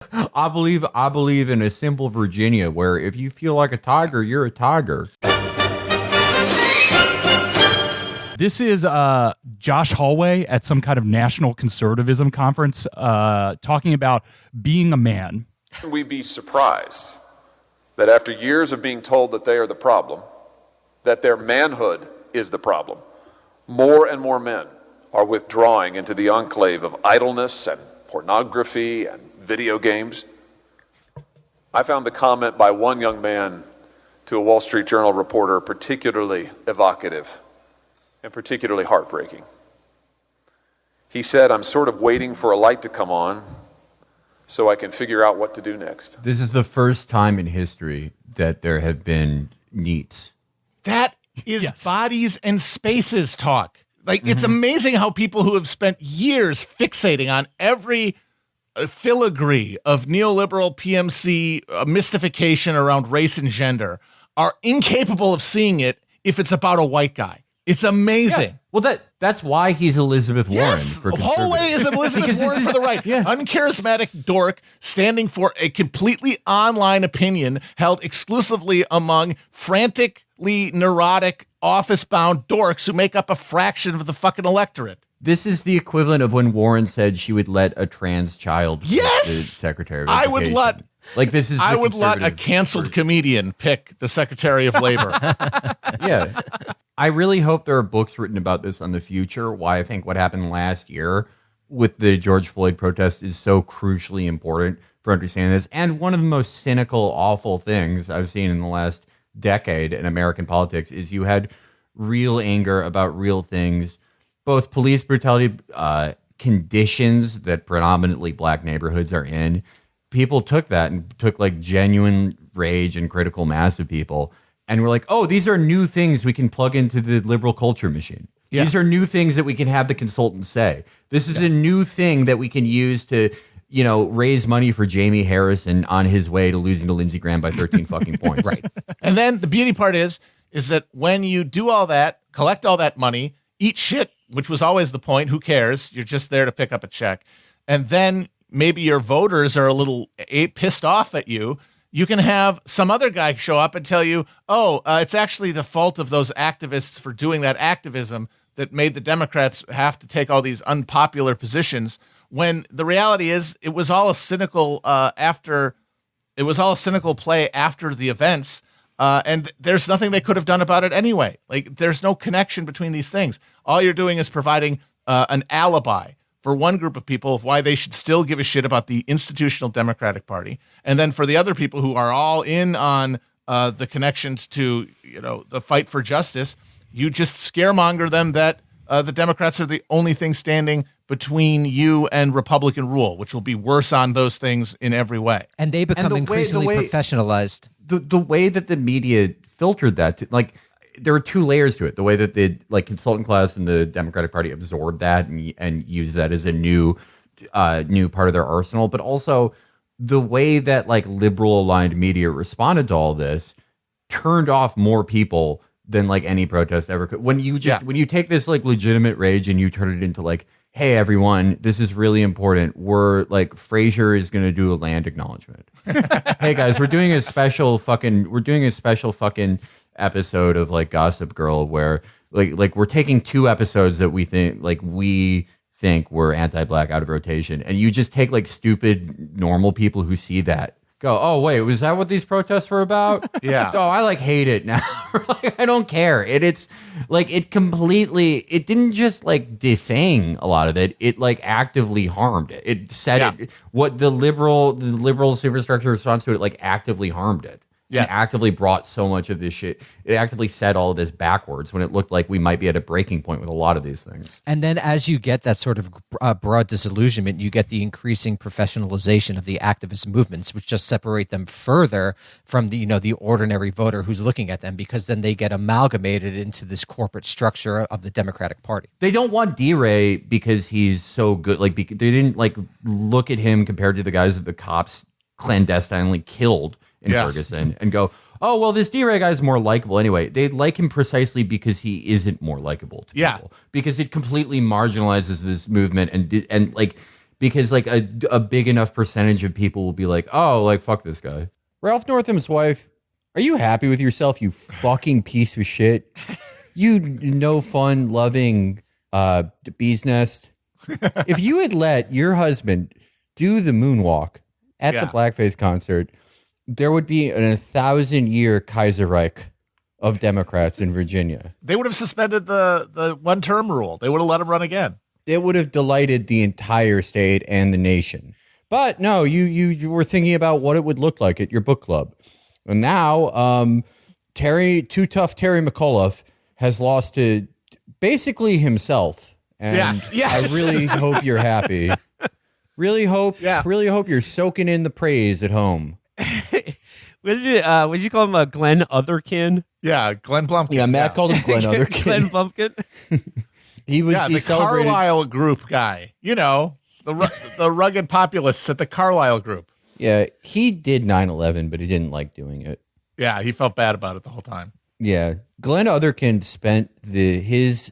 I believe in a simple Virginia where if you feel like a tiger, you're a tiger. This is Josh Hallway at some kind of national conservatism conference talking about being a man. We'd be surprised that after years of being told that they are the problem, that their manhood is the problem, more and more men are withdrawing into the enclave of idleness and pornography and video games. I found the comment by one young man to a Wall Street Journal reporter particularly evocative and particularly heartbreaking. He said, "I'm sort of waiting for a light to come on so I can figure out what to do next." This is the first time in history that there have been NEETs. That is bodies and spaces talk. Like, it's amazing how people who have spent years fixating on every filigree of neoliberal PMC mystification around race and gender are incapable of seeing it if it's about a white guy. It's amazing. Yeah. Well, that's why he's Elizabeth Warren. For Hallway is Elizabeth Warren for the right. Yeah. Uncharismatic dork standing for a completely online opinion held exclusively among frantically neurotic, office-bound dorks who make up a fraction of the fucking electorate. This is the equivalent of when Warren said she would let a trans child pick the Secretary of Education. I would let a canceled comedian pick the Secretary of Labor. Yeah. I really hope there are books written about this on the future, why I think what happened last year with the George Floyd protest is so crucially important for understanding this. And one of the most cynical, awful things I've seen in the last decade in American politics is you had real anger about real things, both police brutality, conditions that predominantly black neighborhoods are in. People took that and took like genuine rage and critical mass of people. And we're like, oh, these are new things we can plug into the liberal culture machine. Yeah. These are new things that we can have the consultants say. This is a new thing that we can use to, raise money for Jamie Harrison on his way to losing to Lindsey Graham by 13 fucking points. Right. And then the beauty part is that when you do all that, collect all that money, eat shit, which was always the point, who cares? You're just there to pick up a check. And then maybe your voters are a little pissed off at you. You can have some other guy show up and tell you, it's actually the fault of those activists for doing that activism that made the Democrats have to take all these unpopular positions, when the reality is it was all a cynical play after the events, and there's nothing they could have done about it anyway. Like, there's no connection between these things. All you're doing is providing an alibi for one group of people of why they should still give a shit about the institutional Democratic Party. And then for the other people who are all in on the connections to, the fight for justice, you just scaremonger them that the Democrats are the only thing standing between you and Republican rule, which will be worse on those things in every way. And they become increasingly professionalized. The way that the media filtered that, there were two layers to it. The way that the consultant class and the Democratic Party absorbed that and used that as a new part of their arsenal, but also the way that liberal aligned media responded to all this turned off more people than any protest ever could. When you take this legitimate rage and you turn it into hey everyone, this is really important. We're Frasier is going to do a land acknowledgement. Hey guys, we're doing a special fucking episode of Gossip Girl where we're taking two episodes that we think were anti-black out of rotation, and you just take stupid normal people who see that go, oh wait, was that what these protests were about? Yeah. Oh, I hate it now. I don't care. It didn't just defang a lot of it. It actively harmed it. It said what the liberal superstructure response to it actively harmed it. Yes. It actively brought so much of this shit. It actively set all of this backwards when it looked like we might be at a breaking point with a lot of these things. And then as you get that sort of broad disillusionment, you get the increasing professionalization of the activist movements, which just separate them further from the ordinary voter who's looking at them, because then they get amalgamated into this corporate structure of the Democratic Party. They don't want D-Ray because he's so good. They didn't look at him compared to the guys that the cops clandestinely killed in Ferguson and go, oh, well, this D-Ray guy is more likable anyway. They like him precisely because he isn't more likable to people. Because it completely marginalizes this movement and because like a big enough percentage of people will be like, oh, like fuck this guy. Ralph Northam's wife, are you happy with yourself, you fucking piece of shit? You no fun loving bee's nest. If you had let your husband do the moonwalk at the blackface concert, there would be an 1,000-year Kaiserreich of Democrats in Virginia. They would have suspended the one-term rule. They would have let him run again. It would have delighted the entire state and the nation. But no, you were thinking about what it would look like at your book club. And now Too Tough Terry McAuliffe has lost to basically himself. And yes. I really hope you're happy. Really hope you're soaking in the praise at home. What did you call him? Glenn Otherkin? Yeah, Glenn Blumpkin. Yeah, Matt called him Glenn Otherkin. Glenn Blumpkin. he the celebrated Carlisle Group guy. You know, the rugged populists at the Carlisle Group. Yeah, he did 9/11, but he didn't like doing it. Yeah, he felt bad about it the whole time. Yeah, Glenn Otherkin spent his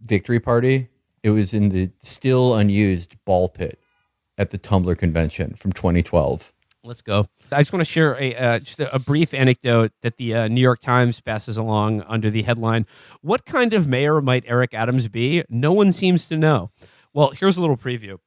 victory party. It was in the still unused ball pit at the Tumblr convention from 2012. Let's go. I just want to share just a brief anecdote that the New York Times passes along under the headline, "What kind of mayor might Eric Adams be? No one seems to know." Well, here's a little preview.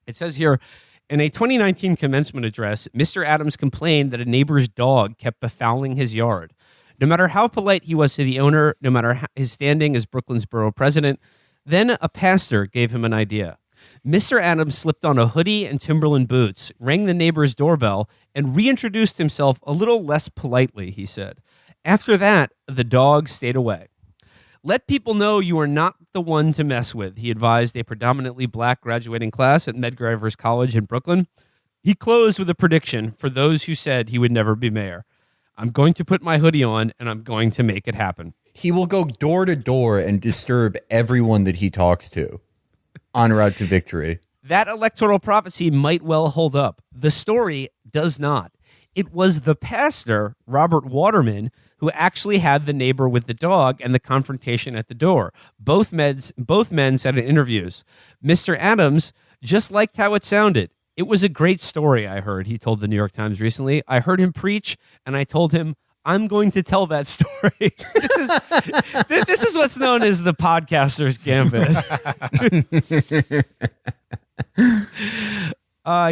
It says here, in a 2019 commencement address, Mr. Adams complained that a neighbor's dog kept befouling his yard. No matter how polite he was to the owner, no matter his standing as Brooklyn's borough president, then a pastor gave him an idea. Mr. Adams slipped on a hoodie and Timberland boots, rang the neighbor's doorbell, and reintroduced himself a little less politely, he said. After that, the dog stayed away. Let people know you are not the one to mess with, he advised a predominantly black graduating class at Medgar College in Brooklyn. He closed with a prediction for those who said he would never be mayor. I'm going to put my hoodie on, and I'm going to make it happen. He will go door to door and disturb everyone that he talks to en route to victory. That electoral prophecy might well hold up. The story does not. It was the pastor, Robert Waterman, who actually had the neighbor with the dog and the confrontation at the door. Both men said in interviews, Mr. Adams just liked how it sounded. It was a great story, I heard, he told the New York Times recently. I heard him preach, and I told him, I'm going to tell that story. This is what's known as the podcaster's gambit.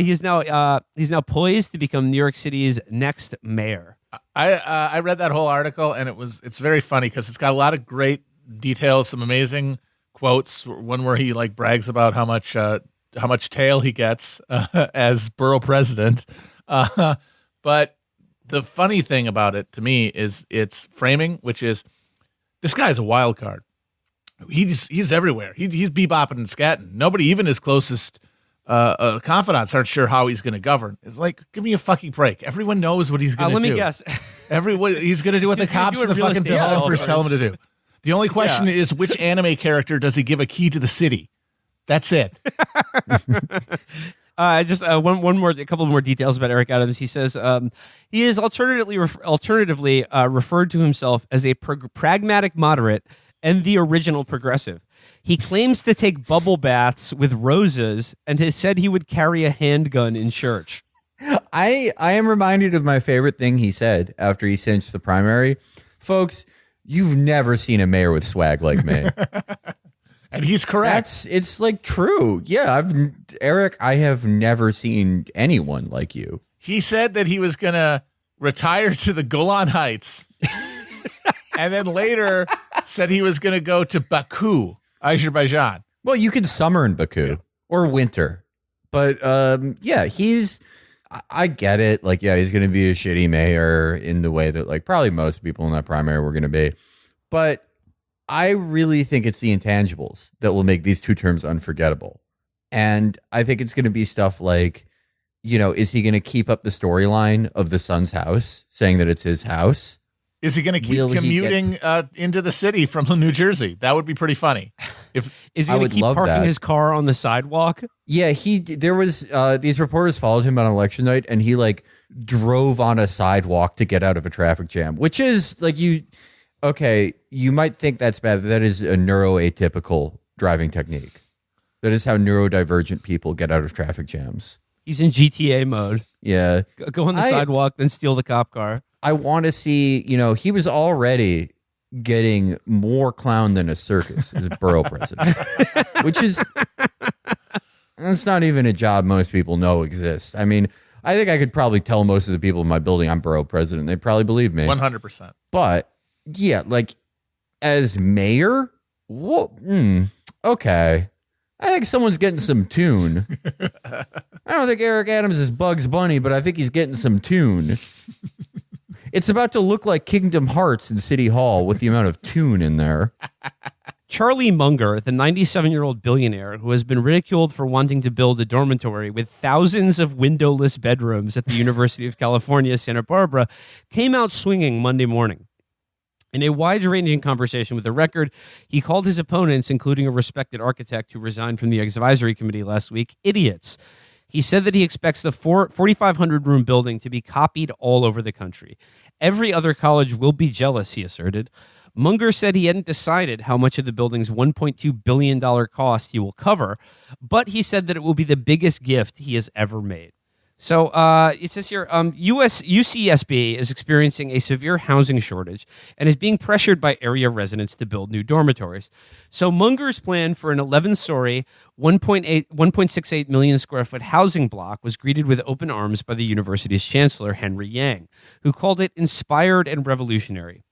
He's now poised to become New York City's next mayor. I read that whole article, and it's very funny because it's got a lot of great details, some amazing quotes. One where he like brags about how much tail he gets as borough president, but the funny thing about it to me is its framing, which is this guy's a wild card. He's everywhere. He's bebopping and scatting. Nobody, even his closest confidants, aren't sure how he's going to govern. It's like, give me a fucking break. Everyone knows what he's going to do. Let me guess. He's going to do what the cops and the fucking developers tell him to do. The only question is, which anime character does he give a key to the city? That's it. Just a couple more details about Eric Adams. He says he is alternatively referred to himself as a pragmatic moderate and the original progressive. He claims to take bubble baths with roses and has said he would carry a handgun in church. I am reminded of my favorite thing he said after he cinched the primary. Folks, you've never seen a mayor with swag like me. And he's correct. It's like true. Yeah, Eric, I have never seen anyone like you. He said that he was going to retire to the Golan Heights and then later said he was going to go to Baku, Azerbaijan. Well, you could summer in Baku or winter. But yeah, I get it. Like, yeah, he's going to be a shitty mayor in the way that like probably most people in that primary were going to be. But I really think it's the intangibles that will make these two terms unforgettable. And I think it's going to be stuff like, you know, is he going to keep up the storyline of the son's house, saying that it's his house? Is he going to keep commuting into the city from New Jersey? That would be pretty funny. Is he going to keep parking his car on the sidewalk? Yeah, there was these reporters followed him on election night, and he like drove on a sidewalk to get out of a traffic jam, which is like okay, you might think that's bad, but that is a neuroatypical driving technique. That is how neurodivergent people get out of traffic jams. He's in GTA mode. Yeah. Go on the sidewalk, then steal the cop car. I want to see, he was already getting more clown than a circus as borough president, which is, that's not even a job most people know exists. I mean, I think I could probably tell most of the people in my building I'm borough president. They'd probably believe me. 100%. But yeah, like as mayor, what? Okay. I think someone's getting some tune. I don't think Eric Adams is Bugs Bunny, but I think he's getting some tune. It's about to look like Kingdom Hearts in City Hall with the amount of tune in there. Charlie Munger, the 97-year-old billionaire who has been ridiculed for wanting to build a dormitory with thousands of windowless bedrooms at the University of California, Santa Barbara, came out swinging Monday morning. In a wide-ranging conversation with The Record, he called his opponents, including a respected architect who resigned from the advisory committee last week, idiots. He said that he expects the 4,500-room building to be copied all over the country. Every other college will be jealous, he asserted. Munger said he hadn't decided how much of the building's $1.2 billion cost he will cover, but he said that it will be the biggest gift he has ever made. So it says here, UCSB is experiencing a severe housing shortage and is being pressured by area residents to build new dormitories. So Munger's plan for an 11-story, 1.68 million square foot housing block was greeted with open arms by the university's chancellor, Henry Yang, who called it inspired and revolutionary.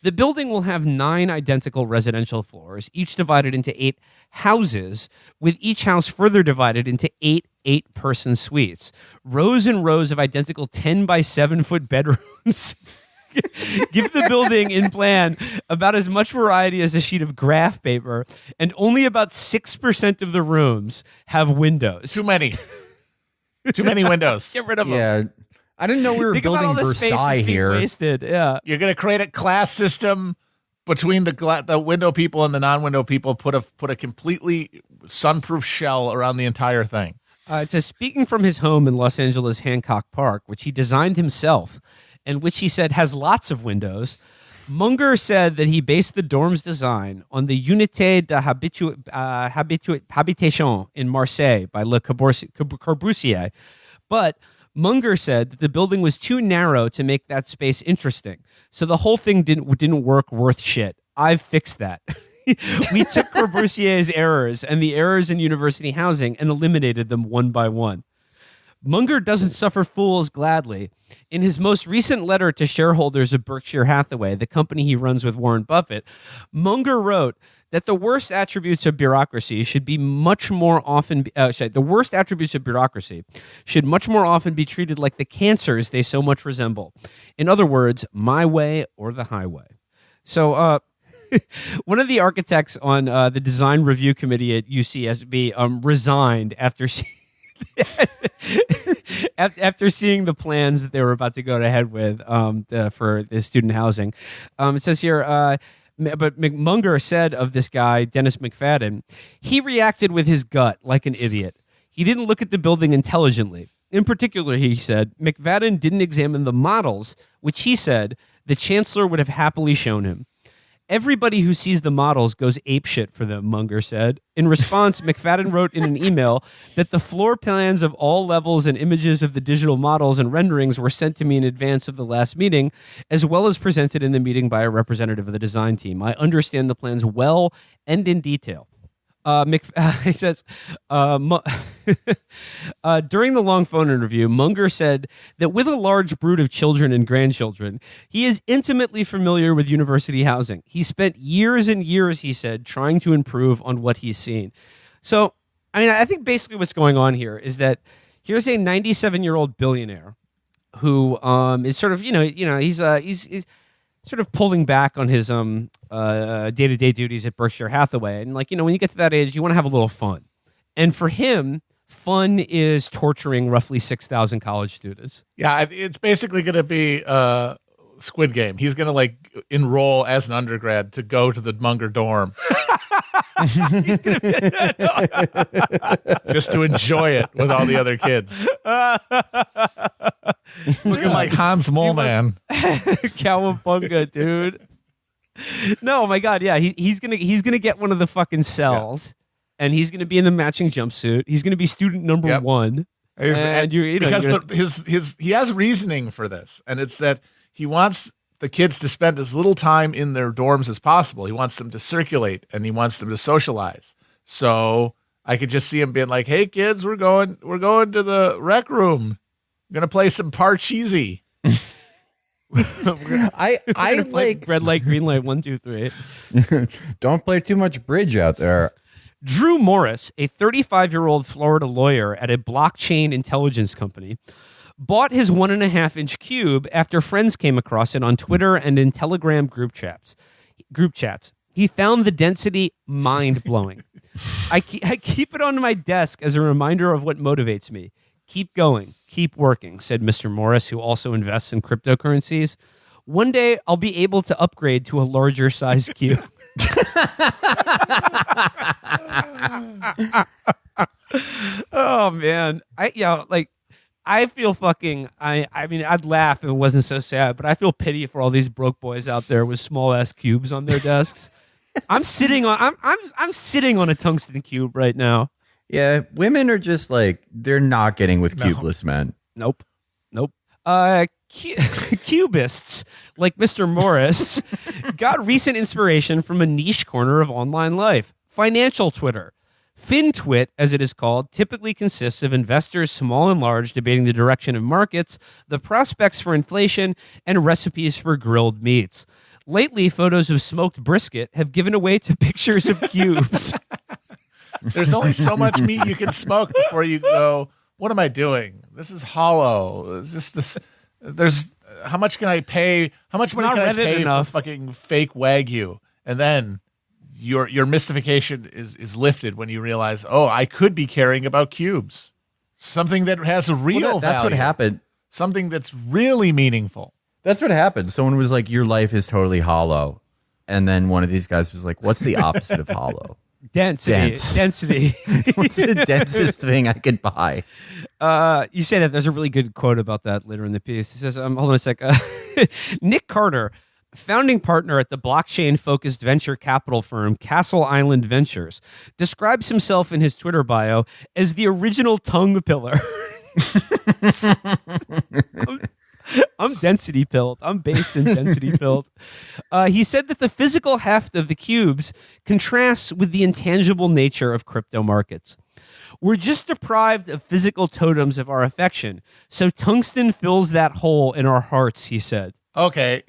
The building will have 9 identical residential floors, each divided into 8 houses, with each house further divided into 8 8-person suites. Rows and rows of identical 10 by 7 foot bedrooms give the building in plan about as much variety as a sheet of graph paper, and only about 6% of the rooms have windows. Too many. Too many windows. Get rid of them. Yeah. I didn't know we were Think about all building the space Versailles that's being here. wasted. Yeah. You're going to create a class system between the window people and the non-window people. Put a completely sunproof shell around the entire thing. It says, speaking from his home in Los Angeles Hancock Park, which he designed himself, and which he said has lots of windows, Munger said that he based the dorm's design on the Unité de Habitation in Marseille by Le Corbusier. But Munger said that the building was too narrow to make that space interesting, so the whole thing didn't work worth shit. I've fixed that. We took Corbusier's errors and the errors in university housing and eliminated them one by one. Munger doesn't suffer fools gladly. In his most recent letter to shareholders of Berkshire Hathaway, the company he runs with Warren Buffett, Munger wrote that the worst attributes of bureaucracy should much more often be treated like the cancers they so much resemble. In other words, my way or the highway. So, one of the architects on the design review committee at UCSB resigned after after seeing the plans that they were about to go ahead with for the student housing. It says here, but Munger said of this guy, Dennis McFadden, he reacted with his gut like an idiot. He didn't look at the building intelligently. In particular, he said, McFadden didn't examine the models, which he said the chancellor would have happily shown him. Everybody who sees the models goes apeshit for them, Munger said. In response, McFadden wrote in an email that the floor plans of all levels and images of the digital models and renderings were sent to me in advance of the last meeting, as well as presented in the meeting by a representative of the design team. I understand the plans well and in detail. He says, during the long phone interview, Munger said that with a large brood of children and grandchildren, he is intimately familiar with university housing. He spent years and years, he said, trying to improve on what he's seen. So, I mean, I think basically what's going on here is that here's a 97-year-old billionaire who is sort of, he's sort of pulling back on his day-to-day duties at Berkshire Hathaway. And when you get to that age, you want to have a little fun. And for him, fun is torturing roughly 6,000 college students. Yeah, it's basically going to be Squid Game. He's going to enroll as an undergrad to go to the Munger dorm. Just to enjoy it with all the other kids. Looking like Hans Moleman. Cowabunga, dude. No, my God, yeah, he's gonna get one of the fucking cells, and he's going to be in the matching jumpsuit. He's going to be student number one. And he has reasoning for this, and it's that he wants the kids to spend as little time in their dorms as possible. He wants them to circulate, and he wants them to socialize. So I could just see him being like, "Hey kids, we're going to the rec room. We're gonna play some Parcheesi." I like red light, green light, 1, 2, 3. Don't play too much bridge out there. Drew Morris, a 35-year-old Florida lawyer at a blockchain intelligence company, bought his 1.5-inch cube after friends came across it on Twitter and in Telegram group chats. He found the density mind-blowing. I keep it on my desk as a reminder of what motivates me. Keep going, keep working, said Mr. Morris, who also invests in cryptocurrencies. One day I'll be able to upgrade to a larger size cube. Oh man, I feel fucking. I mean, I'd laugh if it wasn't so sad, but I feel pity for all these broke boys out there with small ass cubes on their desks. I'm sitting on a tungsten cube right now. Yeah, women are just like, they're not getting with cubeless men. Nope. Cubists like Mr. Morris got recent inspiration from a niche corner of online life, financial Twitter. FinTwit, as it is called, typically consists of investors, small and large, debating the direction of markets, the prospects for inflation, and recipes for grilled meats. Lately, photos of smoked brisket have given away to pictures of cubes. There's only so much meat you can smoke before you go, what am I doing? This is hollow. It's just this. There's how much can I pay? How much money can I pay for fucking fake Wagyu? And then your mystification is lifted when you realize, oh, I could be caring about cubes. Something that has a real value. That's what happened. Something that's really meaningful. That's what happened. Someone was like, your life is totally hollow. And then one of these guys was like, what's the opposite of hollow? Density. What's the densest thing I could buy? You say that. There's a really good quote about that later in the piece. It says, hold on a sec. Nick Carter, founding partner at the blockchain-focused venture capital firm Castle Island Ventures, describes himself in his Twitter bio as the original Tung pillar. I'm density pilled. I'm based in density pilled. He said that the physical heft of the cubes contrasts with the intangible nature of crypto markets. We're just deprived of physical totems of our affection, so tungsten fills that hole in our hearts, he said. Okay.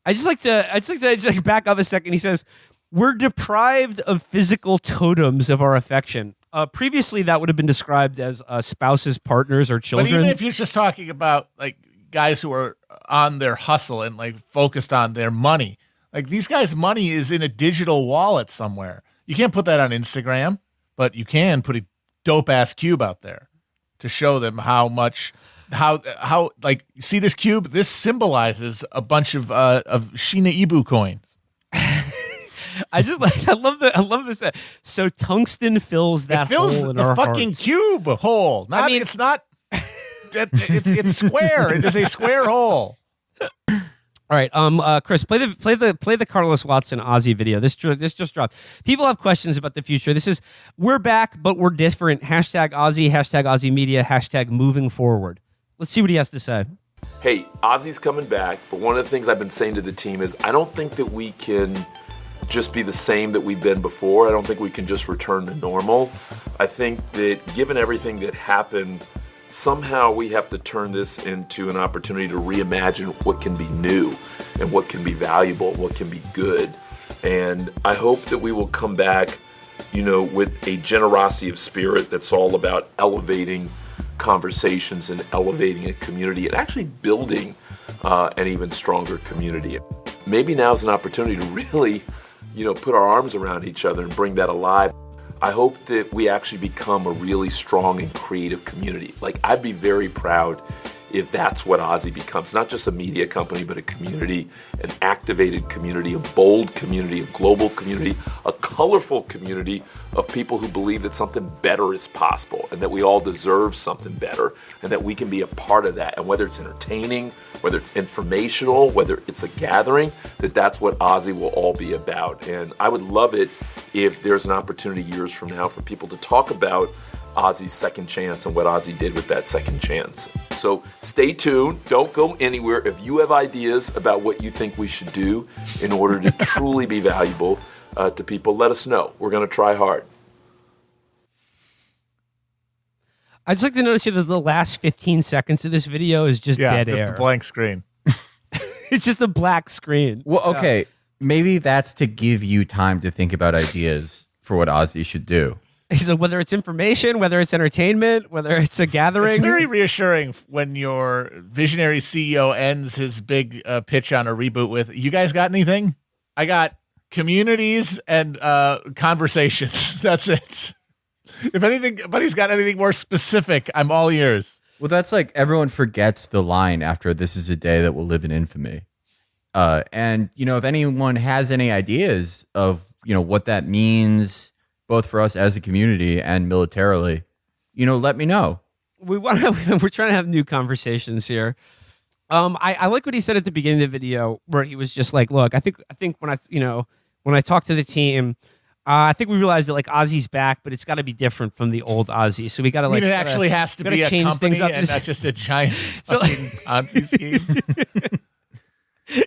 I just like to back up a second. He says, we're deprived of physical totems of our affection. Previously, that would have been described as spouses, partners, or children. But even if you're just talking about like guys who are on their hustle and like focused on their money, like these guys' money is in a digital wallet somewhere. You can't put that on Instagram, but you can put a dope ass cube out there to show them how like, see this cube? This symbolizes a bunch of Shiba Inu coins. I love this. So tungsten fills that hole in our hearts. The fucking cube hole. It's not. It's square. It is a square hole. All right, Chris, play the Carlos Watson Ozzy video. This just dropped. People have questions about the future. We're back, but we're different. Hashtag Ozzy, hashtag Ozzy Media, hashtag moving forward. Let's see what he has to say. Hey, Ozzy's coming back, but one of the things I've been saying to the team is I don't think that we can just be the same that we've been before. I don't think we can just return to normal. I think that given everything that happened, somehow we have to turn this into an opportunity to reimagine what can be new and what can be valuable, what can be good. And I hope that we will come back, with a generosity of spirit that's all about elevating conversations and elevating a community and actually building an even stronger community. Maybe now's an opportunity to really, put our arms around each other and bring that alive. I hope that we actually become a really strong and creative community. Like, I'd be very proud if that's what Ozzy becomes. Not just a media company, but a community, an activated community, a bold community, a global community, a colorful community of people who believe that something better is possible and that we all deserve something better and that we can be a part of that. And whether it's entertaining, whether it's informational, whether it's a gathering, that's what Ozzy will all be about. And I would love it if there's an opportunity years from now for people to talk about Ozzy's second chance and what Ozzy did with that second chance. So stay tuned. Don't go anywhere. If you have ideas about what you think we should do in order to truly be valuable to people, let us know. We're going to try hard. I'd just like to notice here that the last 15 seconds of this video is just dead just air. a blank screen. It's just a black screen. Well, okay, maybe that's to give you time to think about ideas for what Ozzy should do. So whether it's information, whether it's entertainment, whether it's a gathering. It's very reassuring when your visionary CEO ends his big pitch on a reboot with, "You guys got anything?" I got communities and conversations. That's it. If anybody's got anything more specific, I'm all ears. Well, that's like everyone forgets the line after "This is a day that will live in infamy." And, if anyone has any ideas of, what that means, both for us as a community and militarily, let me know. We're trying to have new conversations here. I like what he said at the beginning of the video, where he was just like, "Look, I think when I talked to the team, I think we realized that like Ozzy's back, but it's got to be different from the old Ozzy. So we got to it actually has to be a company and not just a giant fucking Ponzi scheme."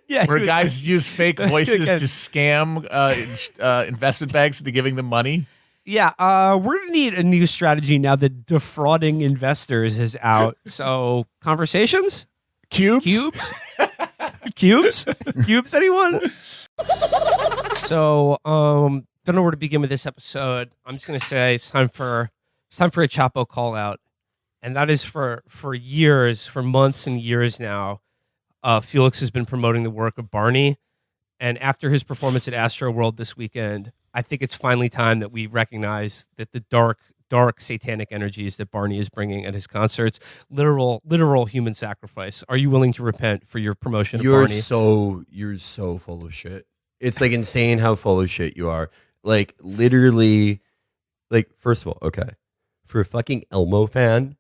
Yeah, where guys use fake voices to scam investment banks into giving them money. Yeah, we're gonna need a new strategy now that defrauding investors is out. So conversations, cubes, cubes. Anyone? So don't know where to begin with this episode. I'm just gonna say it's time for a Chapo call out, and that is for years, for months and years now. Felix has been promoting the work of Barney, and after his performance at Astro World this weekend, I think it's finally time that we recognize that the dark satanic energies that Barney is bringing at his concerts, literal human sacrifice. Are you willing to repent for your promotion of Barney? You're so full of shit. It's like insane how full of shit you are. Like literally, like first of all, okay, for a fucking Elmo fan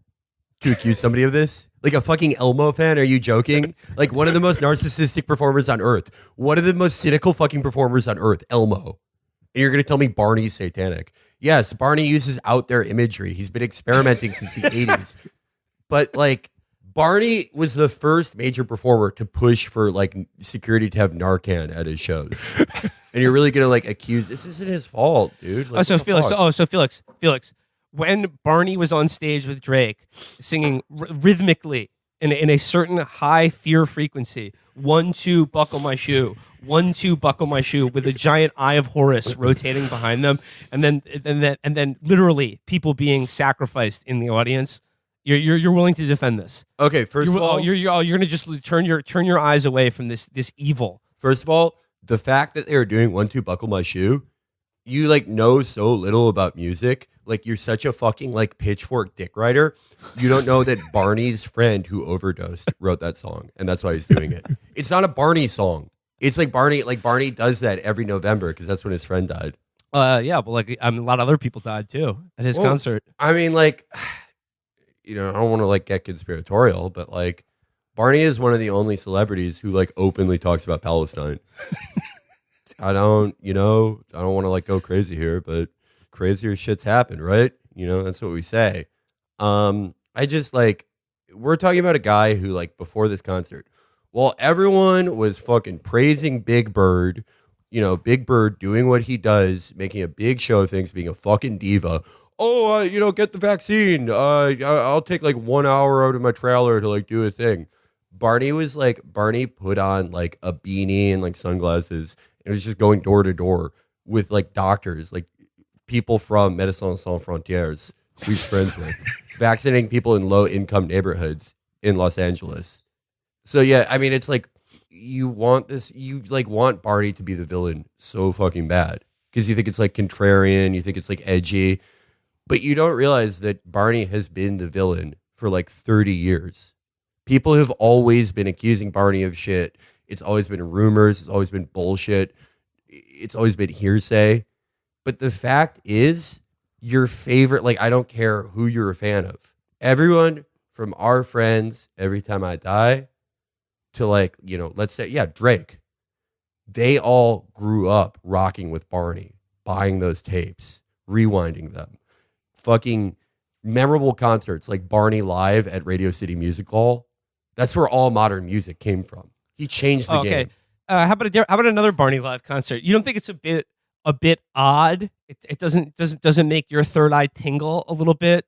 to accuse somebody of this. Like a fucking Elmo fan? Are you joking? Like one of the most narcissistic performers on earth. One of the most cynical fucking performers on earth, Elmo. And you're going to tell me Barney's satanic. Yes, Barney uses out there imagery. He's been experimenting since the 80s. But like Barney was the first major performer to push for like security to have Narcan at his shows. And you're really going to like accuse, this isn't his fault, dude. Like, Felix. When Barney was on stage with Drake singing rhythmically in a certain high fear frequency, 1, 2, buckle my shoe, 1, 2, buckle my shoe, with a giant eye of Horus rotating behind them, and then literally people being sacrificed in the audience. You're willing to defend this? Okay, first of all, you're going to just turn your eyes away from this evil. First of all, the fact that they were doing 1, 2, buckle my shoe, you like know so little about music. Like you're such a fucking like pitchfork dick writer. You don't know that Barney's friend who overdosed wrote that song, and that's why he's doing it. It's not a Barney song. It's like Barney does that every November because that's when his friend died. Yeah, but like a lot of other people died too at his concert. I mean, like, I don't want to like get conspiratorial, but like Barney is one of the only celebrities who like openly talks about Palestine. I don't want to like go crazy here, but crazier shit's happened, right? That's what we say. I just like, we're talking about a guy who like before this concert, while everyone was fucking praising Big Bird, Big Bird doing what he does, making a big show of things, being a fucking diva. Oh, get the vaccine. I'll take like 1 hour out of my trailer to like do a thing. Barney put on like a beanie and like sunglasses and was just going door to door with like doctors, like people from Médecins Sans Frontières, who he's friends with, vaccinating people in low income neighborhoods in Los Angeles. So yeah, I mean, it's like you want Barney to be the villain so fucking bad because you think it's like contrarian, you think it's like edgy, but you don't realize that Barney has been the villain for like 30 years People have always been accusing Barney of shit. It's always been rumors. It's always been bullshit. It's always been hearsay. But the fact is, your favorite, like, I don't care who you're a fan of. Everyone from our friends, Every Time I Die, to like, let's say, Drake. They all grew up rocking with Barney, buying those tapes, rewinding them. Fucking memorable concerts like Barney Live at Radio City Music Hall. That's where all modern music came from. He changed the game. How about another Barney Live concert? You don't think it's a bit odd? It doesn't make your third eye tingle a little bit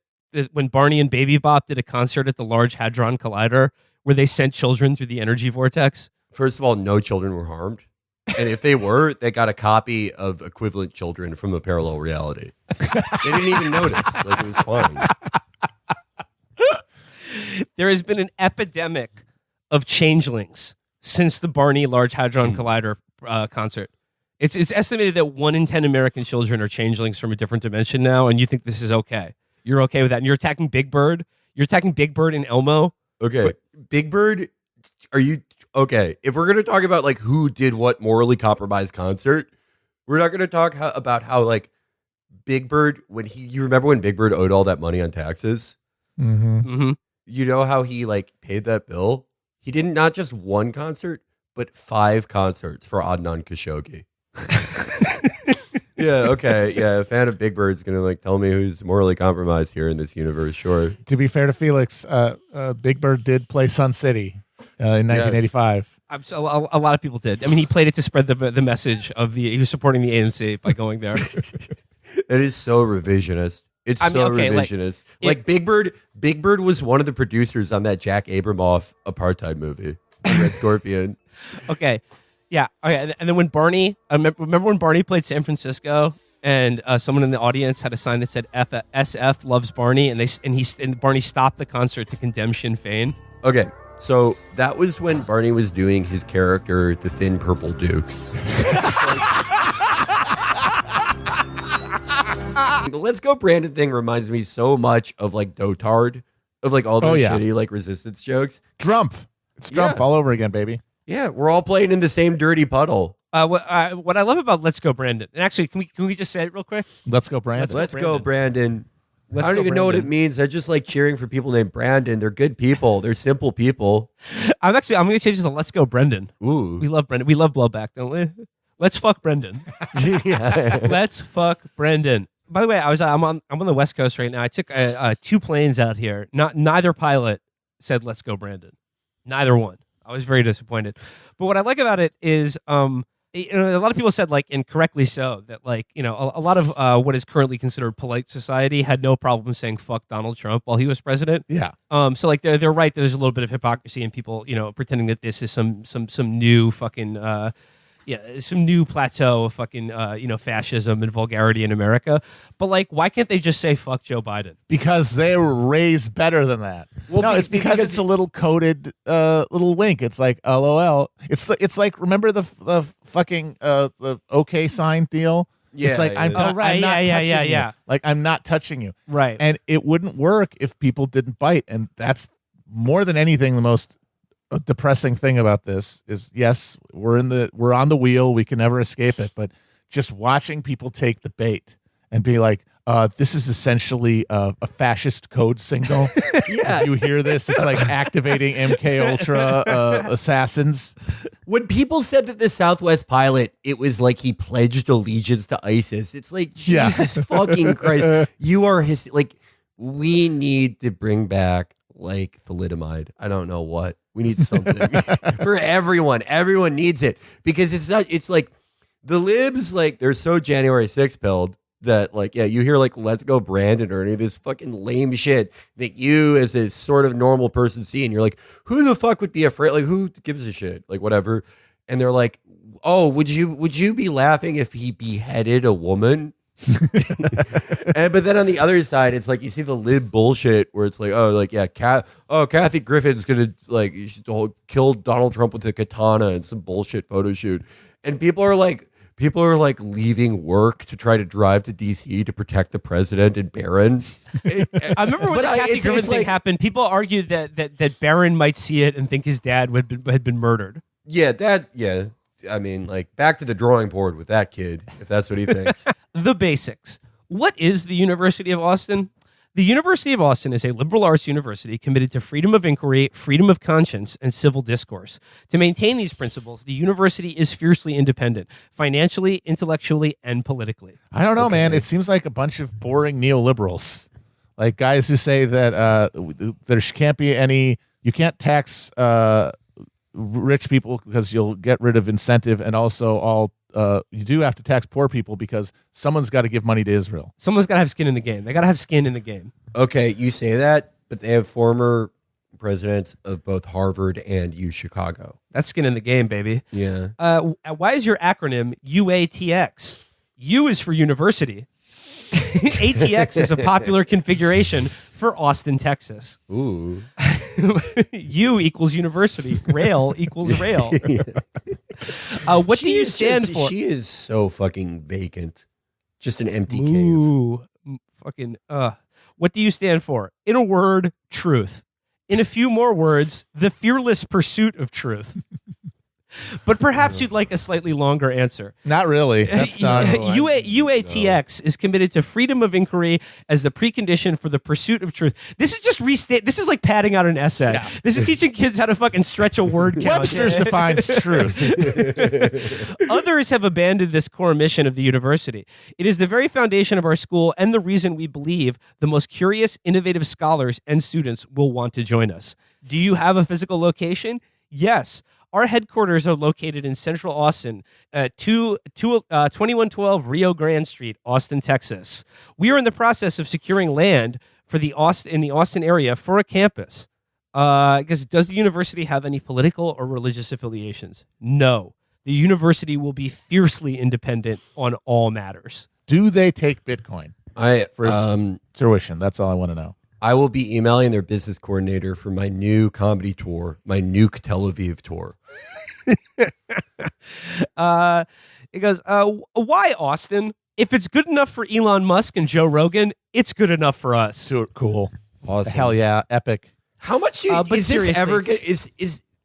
when Barney and Baby Bop did a concert at the Large Hadron Collider where they sent children through the energy vortex? First of all, no children were harmed. And if they were, they got a copy of equivalent children from a parallel reality. They didn't even notice. Like, it was fine. There has been an epidemic of changelings since the Barney Large Hadron Collider concert. It's estimated that 1 in 10 American children are changelings from a different dimension now, and you think this is okay. You're okay with that. And you're attacking Big Bird? You're attacking Big Bird and Elmo? Okay. Big Bird, are you... Okay, if we're going to talk about, like, who did what morally compromised concert, we're not going to talk about how, like, Big Bird, you remember when Big Bird owed all that money on taxes? Mm-hmm. Mm-hmm. You know how he, like, paid that bill? He didn't not just one concert, but 5 concerts for Adnan Khashoggi. Yeah, okay. Yeah, a fan of Big Bird's going to, like, tell me who's morally compromised here in this universe, sure. To be fair to Felix, Big Bird did play Sun City in 1985. A lot of people did. I mean, he played it to spread the message of he was supporting the ANC by going there. It is so revisionist. It's revisionist. Like Big Bird was one of the producers on that Jack Abramoff apartheid movie, Red Scorpion. Okay. Yeah. Okay. And then when Barney, remember when Barney played San Francisco and someone in the audience had a sign that said SF loves Barney and Barney stopped the concert to condemn Sinn Féin? Okay. So that was when Barney was doing his character, the Thin Purple Duke. The Let's Go Brandon thing reminds me so much of like Dotard, of like all those shitty like resistance jokes. Drumpf. It's Drumpf all over again, baby. Yeah, we're all playing in the same dirty puddle. What I love about Let's Go Brandon, and actually, can we just say it real quick? Let's go, Brandon. Let's go, Brandon. I don't even know what it means. I just like cheering for people named Brandon. They're good people. They're simple people. I'm going to change it to Let's Go Brendan. Ooh. We love Brendan. We love blowback, don't we? Let's fuck Brendan. Yeah. Let's fuck Brendan. By the way, I'm on the West Coast right now. I took 2 planes out here. Neither pilot said Let's Go Brandon. Neither one. I was very disappointed. But what I like about it is a lot of people said, like, and correctly so, that, like, a lot of what is currently considered polite society had no problem saying fuck Donald Trump while he was president. Yeah. So like they're right. There's a little bit of hypocrisy in people, pretending that this is some new fucking some new plateau of fucking fascism and vulgarity in America. But like, why can't they just say fuck Joe Biden? Because they were raised better than that. Well, no, it's because it's a little coded little wink. It's like LOL. It's like, remember the fucking the OK sign deal? Yeah, it's like I'm not touching you. Like, I'm not touching you. Right. And it wouldn't work if people didn't bite. And that's more than anything the most depressing thing about this is, yes, we're on the wheel. We can never escape it. But just watching people take the bait and be like, this is essentially a fascist code signal. Yeah. If you hear this, it's like activating MK Ultra assassins. When people said that the Southwest pilot, it was like he pledged allegiance to ISIS. It's like, Jesus fucking Christ. You are we need to bring back like thalidomide. I don't know what. We need something for everyone. Everyone needs it because it's like the libs, like, they're so January 6th pilled that, like, yeah, you hear like Let's Go Brandon or any of this fucking lame shit that you as a sort of normal person see, and you're like, who the fuck would be afraid? Like, who gives a shit? Like, whatever. And they're like, oh, would you be laughing if he beheaded a woman? But then on the other side, it's like you see the lib bullshit where it's like, oh, like, yeah, Kathy Griffin's gonna like kill Donald Trump with a katana and some bullshit photo shoot, and people are People are like leaving work to try to drive to DC to protect the president and Barron. I remember when the Kathy Griffin thing happened, people argued that Barron might see it and think his dad had been murdered. Yeah, I mean, like, back to the drawing board with that kid, if that's what he thinks. The basics. What is the University of Austin? The University of Austin is a liberal arts university committed to freedom of inquiry, freedom of conscience, and civil discourse. To maintain these principles, the university is fiercely independent, financially, intellectually, and politically. I don't know, man. It seems like a bunch of boring neoliberals. Like guys who say that there can't be any, you can't tax rich people because you'll get rid of incentive, and also you do have to tax poor people because someone's got to give money to Israel. Someone's got to have skin in the game. They got to have skin in the game. Okay, you say that, but they have former presidents of both Harvard and U Chicago. That's skin in the game, baby. Yeah. Why is your acronym UATX? U is for university. ATX is a popular configuration for Austin, Texas. Ooh. U equals university. Rail equals rail. What do you stand for? She is so fucking vacant. Just an empty cave. Fucking, what do you stand for? In a word, truth. In a few more words, the fearless pursuit of truth. But perhaps you'd like a slightly longer answer. Not really. That's not. UATX is committed to freedom of inquiry as the precondition for the pursuit of truth. This is just restate. This is like padding out an essay. Yeah. This is teaching kids how to fucking stretch a word count. Webster's defines truth. Others have abandoned this core mission of the university. It is the very foundation of our school and the reason we believe the most curious, innovative scholars and students will want to join us. Do you have a physical location? Yes. Our headquarters are located in Central Austin, 2112 Rio Grande Street, Austin, Texas. We are in the process of securing land for in the Austin area for a campus. Because does the university have any political or religious affiliations? No. The university will be fiercely independent on all matters. Do they take Bitcoin? For tuition? That's all I want to know. I will be emailing their business coordinator for my new comedy tour, my Nuke Tel Aviv tour. He goes, why Austin? If it's good enough for Elon Musk and Joe Rogan, it's good enough for us. Cool. Awesome. Hell yeah. Epic. How much is this ever good?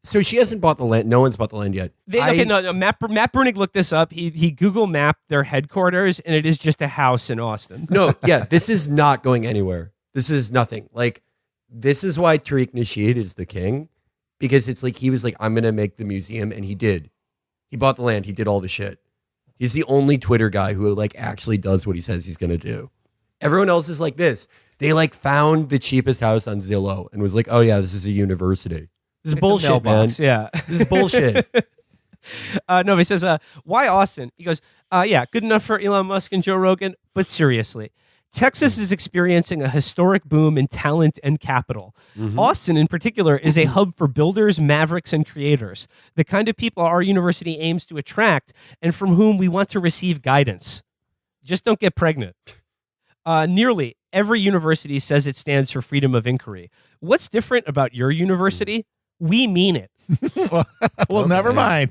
So she hasn't bought the land. No one's bought the land yet. No, Matt Brunig looked this up. He Google mapped their headquarters, and it is just a house in Austin. No, yeah, this is not going anywhere. This is nothing. Like, this is why Tariq Nasheed is the king, because it's like he was like, I'm going to make the museum, and he did. He bought the land. He did all the shit. He's the only Twitter guy who like actually does what he says he's going to do. Everyone else is like this. They like found the cheapest house on Zillow and was like, oh yeah, this is a university. This is bullshit, man. Yeah. This is bullshit. No, he says, why Austin? He goes, yeah, good enough for Elon Musk and Joe Rogan, but seriously. Texas is experiencing a historic boom in talent and capital. Mm-hmm. Austin, in particular, is a hub for builders, mavericks, and creators, the kind of people our university aims to attract and from whom we want to receive guidance. Just don't get pregnant. Nearly every university says it stands for freedom of inquiry. What's different about your university? We mean it. Well, okay. Never mind.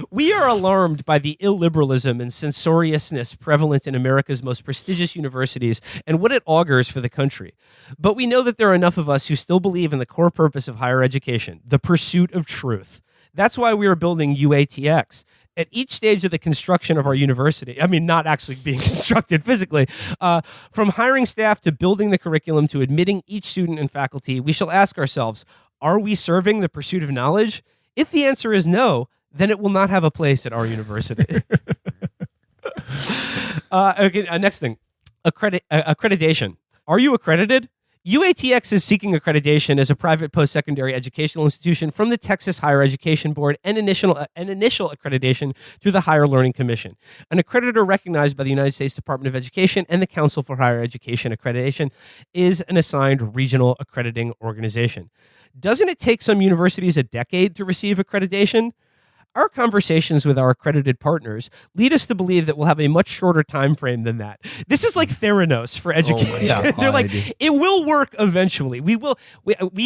We are alarmed by the illiberalism and censoriousness prevalent in America's most prestigious universities and what it augurs for the country. But we know that there are enough of us who still believe in the core purpose of higher education, the pursuit of truth. That's why we are building UATX. At each stage of the construction of our university, I mean, not actually being constructed physically, from hiring staff to building the curriculum to admitting each student and faculty, we shall ask ourselves, are we serving the pursuit of knowledge? If the answer is no, then it will not have a place at our university. Okay, next thing, accreditation. Are you accredited? UATX is seeking accreditation as a private post-secondary educational institution from the Texas Higher Education Board and initial accreditation through the Higher Learning Commission, an accreditor recognized by the United States Department of Education and the Council for Higher Education Accreditation is an assigned regional accrediting organization. Doesn't it take some universities a decade to receive accreditation? Our conversations with our accredited partners lead us to believe that we'll have a much shorter time frame than that. This is like Theranos for education. God. They're like, it will work eventually. We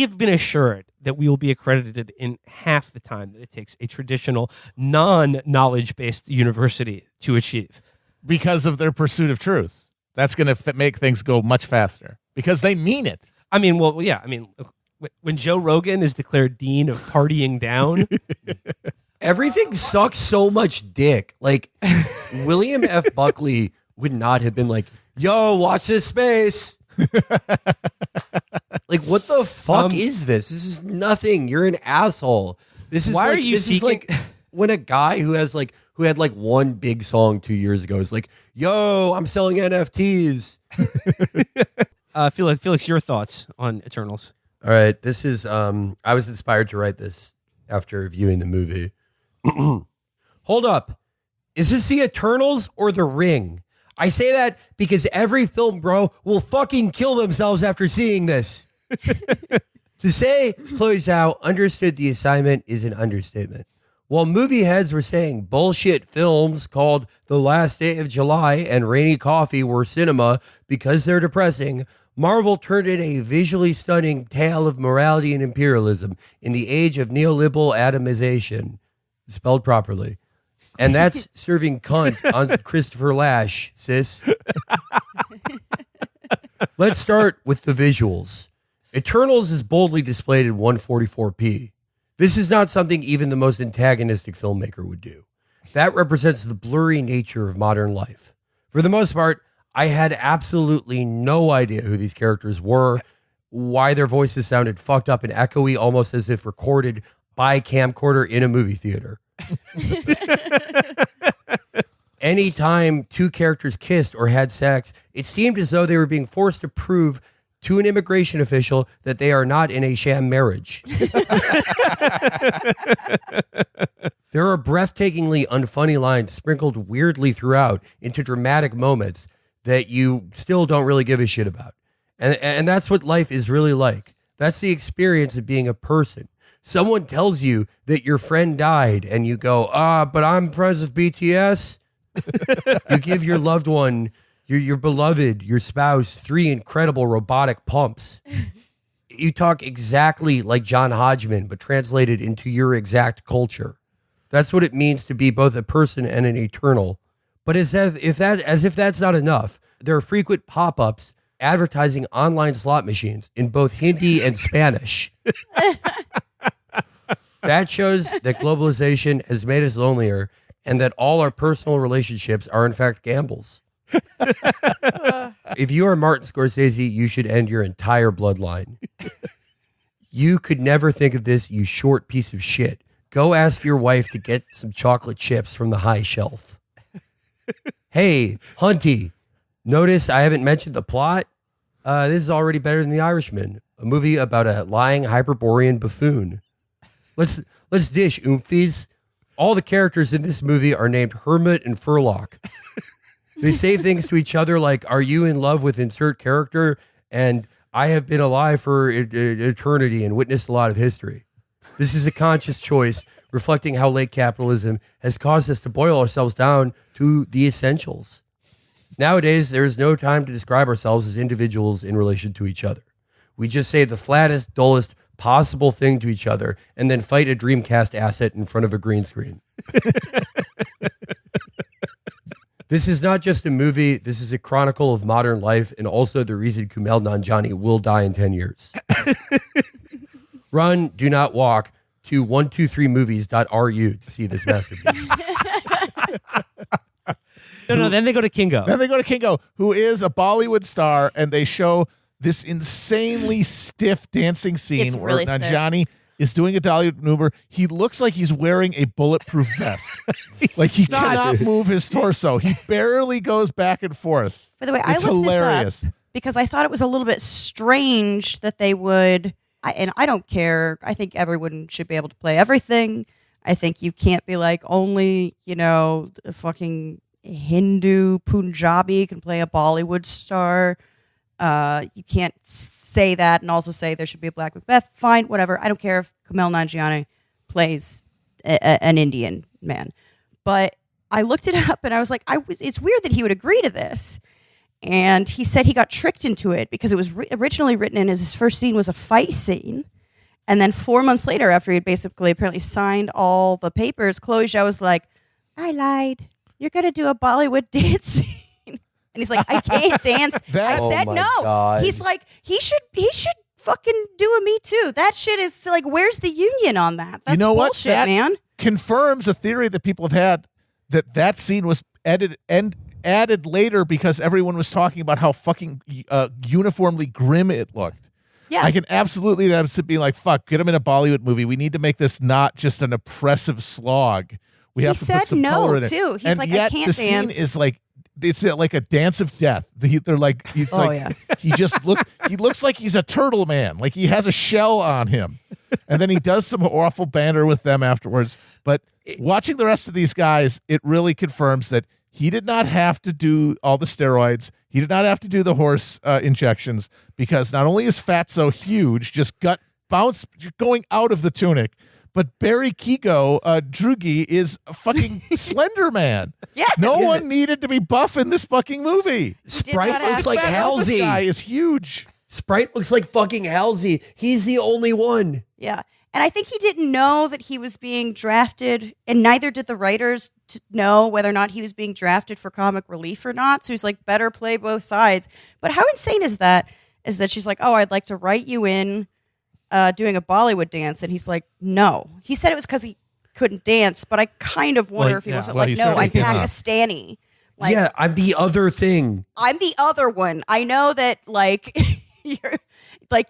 have been assured that we will be accredited in half the time that it takes a traditional non-knowledge based university to achieve. Because of their pursuit of truth. That's going to make things go much faster because they mean it. I mean, well, yeah. I mean, when Joe Rogan is declared dean of partying down, Everything sucks so much dick. Like, William F. Buckley would not have been like, yo, watch this space. Like, what the fuck is this? This is nothing. You're an asshole. This is Why like, are you this is like when a guy who had like one big song 2 years ago is like, yo, I'm selling NFTs. Felix, your thoughts on Eternals? All right. This is, I was inspired to write this after viewing the movie. Hold up. Is this the Eternals or the Ring? I say that because every film bro will fucking kill themselves after seeing this. To say Chloe Zhao understood the assignment is an understatement. While movie heads were saying bullshit films called The Last Day of July and Rainy Coffee were cinema because they're depressing, Marvel turned in a visually stunning tale of morality and imperialism in the age of neoliberal atomization, spelled properly. And that's serving cunt on Christopher Lash, sis. Let's start with the visuals. Eternals is boldly displayed in 144p. This is not something even the most antagonistic filmmaker would do. That represents the blurry nature of modern life. For the most part, I had absolutely no idea who these characters were, why their voices sounded fucked up and echoey, almost as if recorded by camcorder in a movie theater. Anytime two characters kissed or had sex, it seemed as though they were being forced to prove to an immigration official that they are not in a sham marriage. There are breathtakingly unfunny lines sprinkled weirdly throughout into dramatic moments that you still don't really give a shit about. And that's what life is really like. That's the experience of being a person. Someone tells you that your friend died and you go, but I'm friends with BTS. You give your loved one, your beloved, your spouse, 3 incredible robotic pumps. You talk exactly like John Hodgman, but translated into your exact culture. That's what it means to be both a person and an eternal. But as if that's not enough, there are frequent pop-ups advertising online slot machines in both Hindi and Spanish. That shows that globalization has made us lonelier and that all our personal relationships are in fact gambles. If you are Martin Scorsese, you should end your entire bloodline. You could never think of this, you short piece of shit. Go ask your wife to get some chocolate chips from the high shelf. Hey, Hunty, notice I haven't mentioned the plot? This is already better than The Irishman, a movie about a lying Hyperborean buffoon. Let's dish, oomfies. All the characters in this movie are named Hermit and Furlock. They say things to each other like, are you in love with insert character? And I have been alive for eternity and witnessed a lot of history. This is a conscious choice reflecting how late capitalism has caused us to boil ourselves down to the essentials. Nowadays, there is no time to describe ourselves as individuals in relation to each other. We just say the flattest, dullest possible thing to each other and then fight a Dreamcast asset in front of a green screen. This is not just a movie. This is a chronicle of modern life and also the reason Kumail Nanjiani will die in 10 years. Run, do not walk to 123movies.ru to see this masterpiece. No, then they go to Kingo. Then they go to Kingo, who is a Bollywood star, and they show this insanely stiff dancing scene It's where really stiff. Nanjiani is doing a dolly maneuver. He looks like he's wearing a bulletproof vest. Like he cannot move his torso. He barely goes back and forth. By the way, It's I looked hilarious. this up because I thought it was a little bit strange that they would, and I don't care. I think everyone should be able to play everything. I think you can't be like only, a fucking Hindu Punjabi can play a Bollywood star. You can't say that and also say there should be a Black Macbeth. Fine, whatever. I don't care if Kumail Nanjiani plays an Indian man. But I looked it up and I was like, it's weird that he would agree to this. And he said he got tricked into it because it was originally written in as his first scene was a fight scene. And then 4 months later, after he had basically apparently signed all the papers, Chloe Zhao was like, I lied. You're going to do a Bollywood dance scene. And he's like, I can't dance. I said no. God. He's like, he should fucking do a Me Too. That shit is like, where's the union on that? That's You know what? bullshit, That man. confirms a theory that people have had that scene was added later because everyone was talking about how fucking uniformly grim it looked. Yeah. I can absolutely be like, fuck, get him in a Bollywood movie. We need to make this not just an oppressive slog. We have to put some color in it. too. He's and like, I yet can't the scene dance. is like, it's like a dance of death. They're like, it's like he just looks like he's a turtle man. Like he has a shell on him. And then he does some awful banter with them afterwards. But watching the rest of these guys, it really confirms that he did not have to do all the steroids. He did not have to do the horse injections because not only is Fatso huge, just gut bounce going out of the tunic, but Barry Keogh, Drugi, is a fucking Slender Man. Yeah. No one needed to be buff in this fucking movie. Sprite not looks like Fat Elvis Halsey. guy is huge. Sprite looks like fucking Halsey. He's the only one. Yeah. And I think he didn't know that he was being drafted, and neither did the writers know whether or not he was being drafted for comic relief or not. So he's like, better play both sides. But how insane is that? Is that she's like, oh, I'd like to write you in doing a Bollywood dance. And he's like, no. He said it was because he couldn't dance, but I kind of wonder if he wasn't Well, like, he no, I'm certainly cannot. Pakistani. Like, Yeah, I'm the other thing. I'm the other one. I know that, like,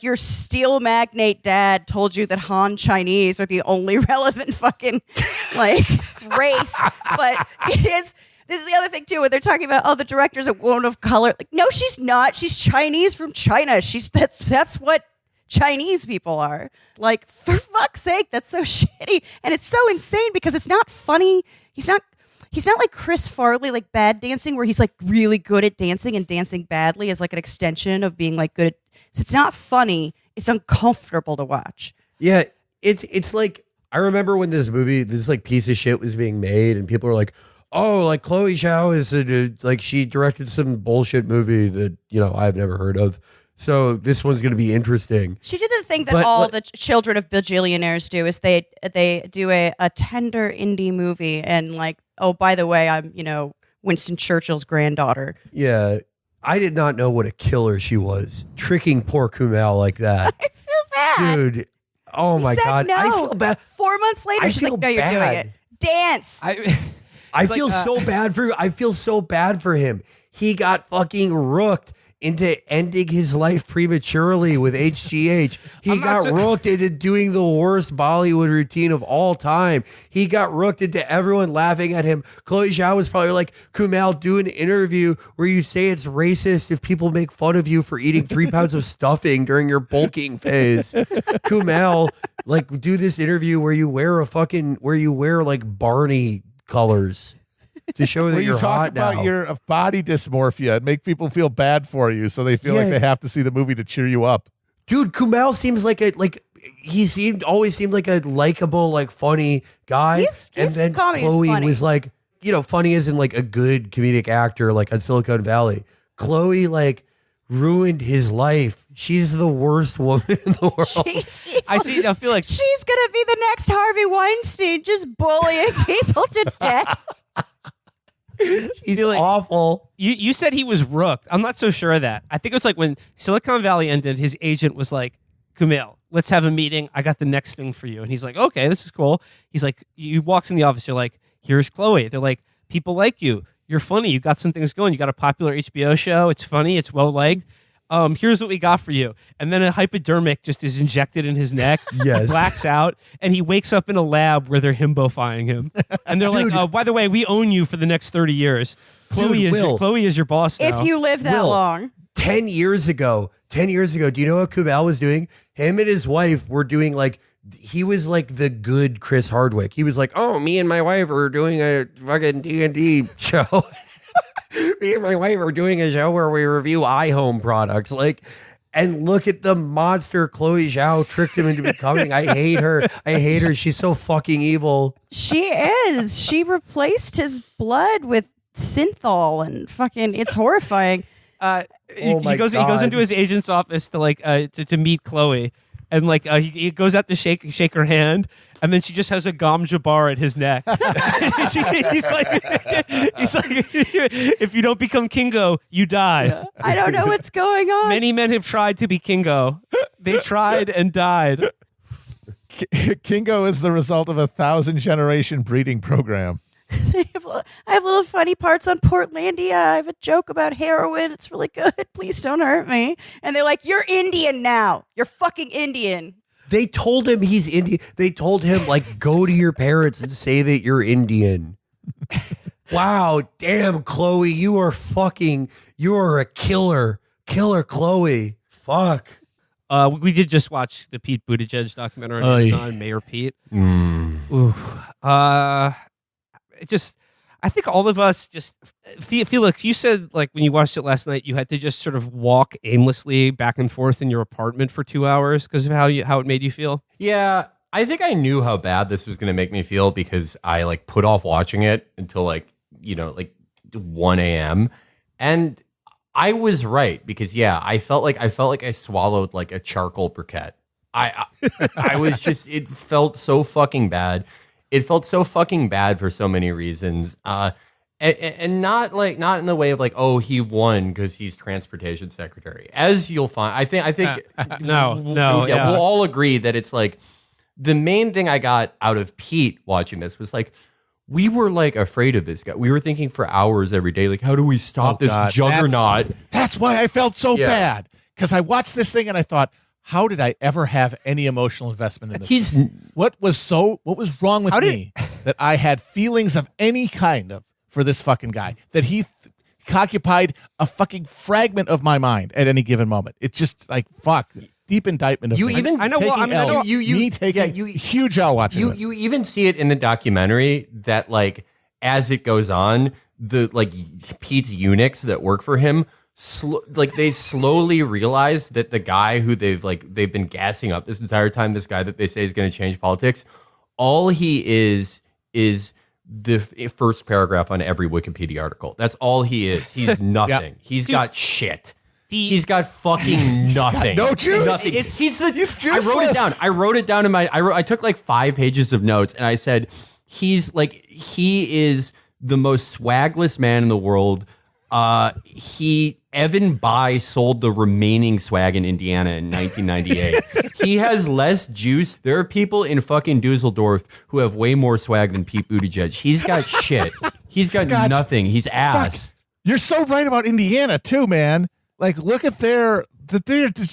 your steel magnate dad told you that Han Chinese are the only relevant fucking, like, race. But it is. This is the other thing, too, when they're talking about, oh, the director's a woman of color. Like, no, she's not. She's Chinese from China. That's what Chinese people are. Like, for fuck's sake, that's so shitty. And it's so insane because it's not funny. He's not like Chris Farley, like bad dancing, where he's like really good at dancing and dancing badly is like an extension of being like good at. So it's not funny. It's uncomfortable to watch. Yeah, it's like I remember when this like piece of shit was being made, and people were like, "Oh, like Chloe Zhao is like she directed some bullshit movie that I've never heard of, so this one's gonna be interesting." She did the thing that all the children of bajillionaires do is they do a tender indie movie and like, oh, by the way, I'm Winston Churchill's granddaughter. Yeah. I did not know what a killer she was, tricking poor Kumail like that. I feel bad, dude. Oh my God, no. I feel bad. 4 months later, she's like, "No, you're doing it. Dance." I feel so bad for. I feel so bad for him. He got fucking rooked into ending his life prematurely with HGH. He got rooked into doing the worst Bollywood routine of all time. He got rooked into everyone laughing at him. Chloe Zhao was probably like, Kumail, do an interview where you say it's racist if people make fun of you for eating 3 pounds of stuffing during your bulking phase. Kumail, like, do this interview where you wear like Barney colors. To show that you're talk hot about now. your body dysmorphia and make people feel bad for you, so they feel like they have to see the movie to cheer you up. Dude, Kumail seems always seemed like a likable, like funny guy. And then Chloe was like, funny as in like a good comedic actor, like on Silicon Valley. Chloe like ruined his life. She's the worst woman in the world. I feel like she's gonna be the next Harvey Weinstein, just bullying people to death. He's awful. You said he was rooked. I'm not so sure of that. I think it was like when Silicon Valley ended, his agent was like, Kumail, let's have a meeting. I got the next thing for you. And he's like, okay, this is cool. He's like, he walks in the office. You're like, here's Chloe. They're like, people like you. You're funny. You got some things going. You got a popular HBO show. It's funny. It's well liked. Here's what we got for you. And then a hypodermic just is injected in his neck. Yes. Blacks out. And he wakes up in a lab where they're himbofying him. And they're like, oh, by the way, we own you for the next 30 years. Chloe is your boss now. If you live that long. 10 years ago, do you know what Kumail was doing? Him and his wife were doing like, he was like the good Chris Hardwick. He was like, oh, me and my wife are doing a fucking D&D show. Me and my wife are doing a show where we review iHome products. Like, And look at the monster Chloe Zhao tricked him into becoming. I hate her. She's so fucking evil. She is. She replaced his blood with synthol and fucking. It's horrifying. He goes into his agent's office to to meet Chloe, and he goes out to shake her hand, and then she just has a Gom Jabbar at his neck. he's like, if you don't become Kingo, you die. I don't know what's going on. Many men have tried to be Kingo. They tried and died. Kingo is the result of a 1,000-generation breeding program. I have little funny parts on Portlandia. I have a joke about heroin. It's really good. Please don't hurt me. And they're like, you're Indian now. You're fucking Indian. They told him he's Indian. They told him, like, go to your parents and say that you're Indian. Wow, damn, Chloe, you are a killer. Killer Chloe. Fuck. We did just watch the Pete Buttigieg documentary on Amazon, Mayor Pete. I think all of us just feel like you said, like when you watched it last night, you had to just sort of walk aimlessly back and forth in your apartment for 2 hours because of how it made you feel. Yeah, I think I knew how bad this was going to make me feel because I put off watching it until 1 a.m. and I was right because I felt like I swallowed like a charcoal briquette. I was just, it felt so fucking bad. It felt so fucking bad for so many reasons. And not in the way of oh, he won because he's transportation secretary. As you'll find, I think we'll all agree that it's the main thing I got out of Pete watching this was we were afraid of this guy. We were thinking for hours every day, how do we stop this juggernaut? That's why I felt so bad, because I watched this thing and I thought, how did I ever have any emotional investment in this? What was wrong with me that I had feelings of any kind for this fucking guy, that he occupied a fucking fragment of my mind at any given moment. It's just fuck. Deep indictment of you me. even I know. Me taking huge L watching this. You even see it in the documentary that as it goes on, the Pete's eunuchs that work for him, they slowly realize that the guy who they've been gassing up this entire time, this guy that they say is going to change politics, all he is the first paragraph on every Wikipedia article. That's all he is. He's nothing. He's got shit. He's got fucking nothing. No juice. Nothing. He's juiceless. I wrote it down in my. I took 5 pages of notes and I said, he is the most swagless man in the world. Evan Bayh sold the remaining swag in Indiana in 1998. He has less juice. There are people in fucking Dusseldorf who have way more swag than Pete Buttigieg. He's got shit. He's got nothing. He's ass. Fuck. You're so right about Indiana too, man. Look at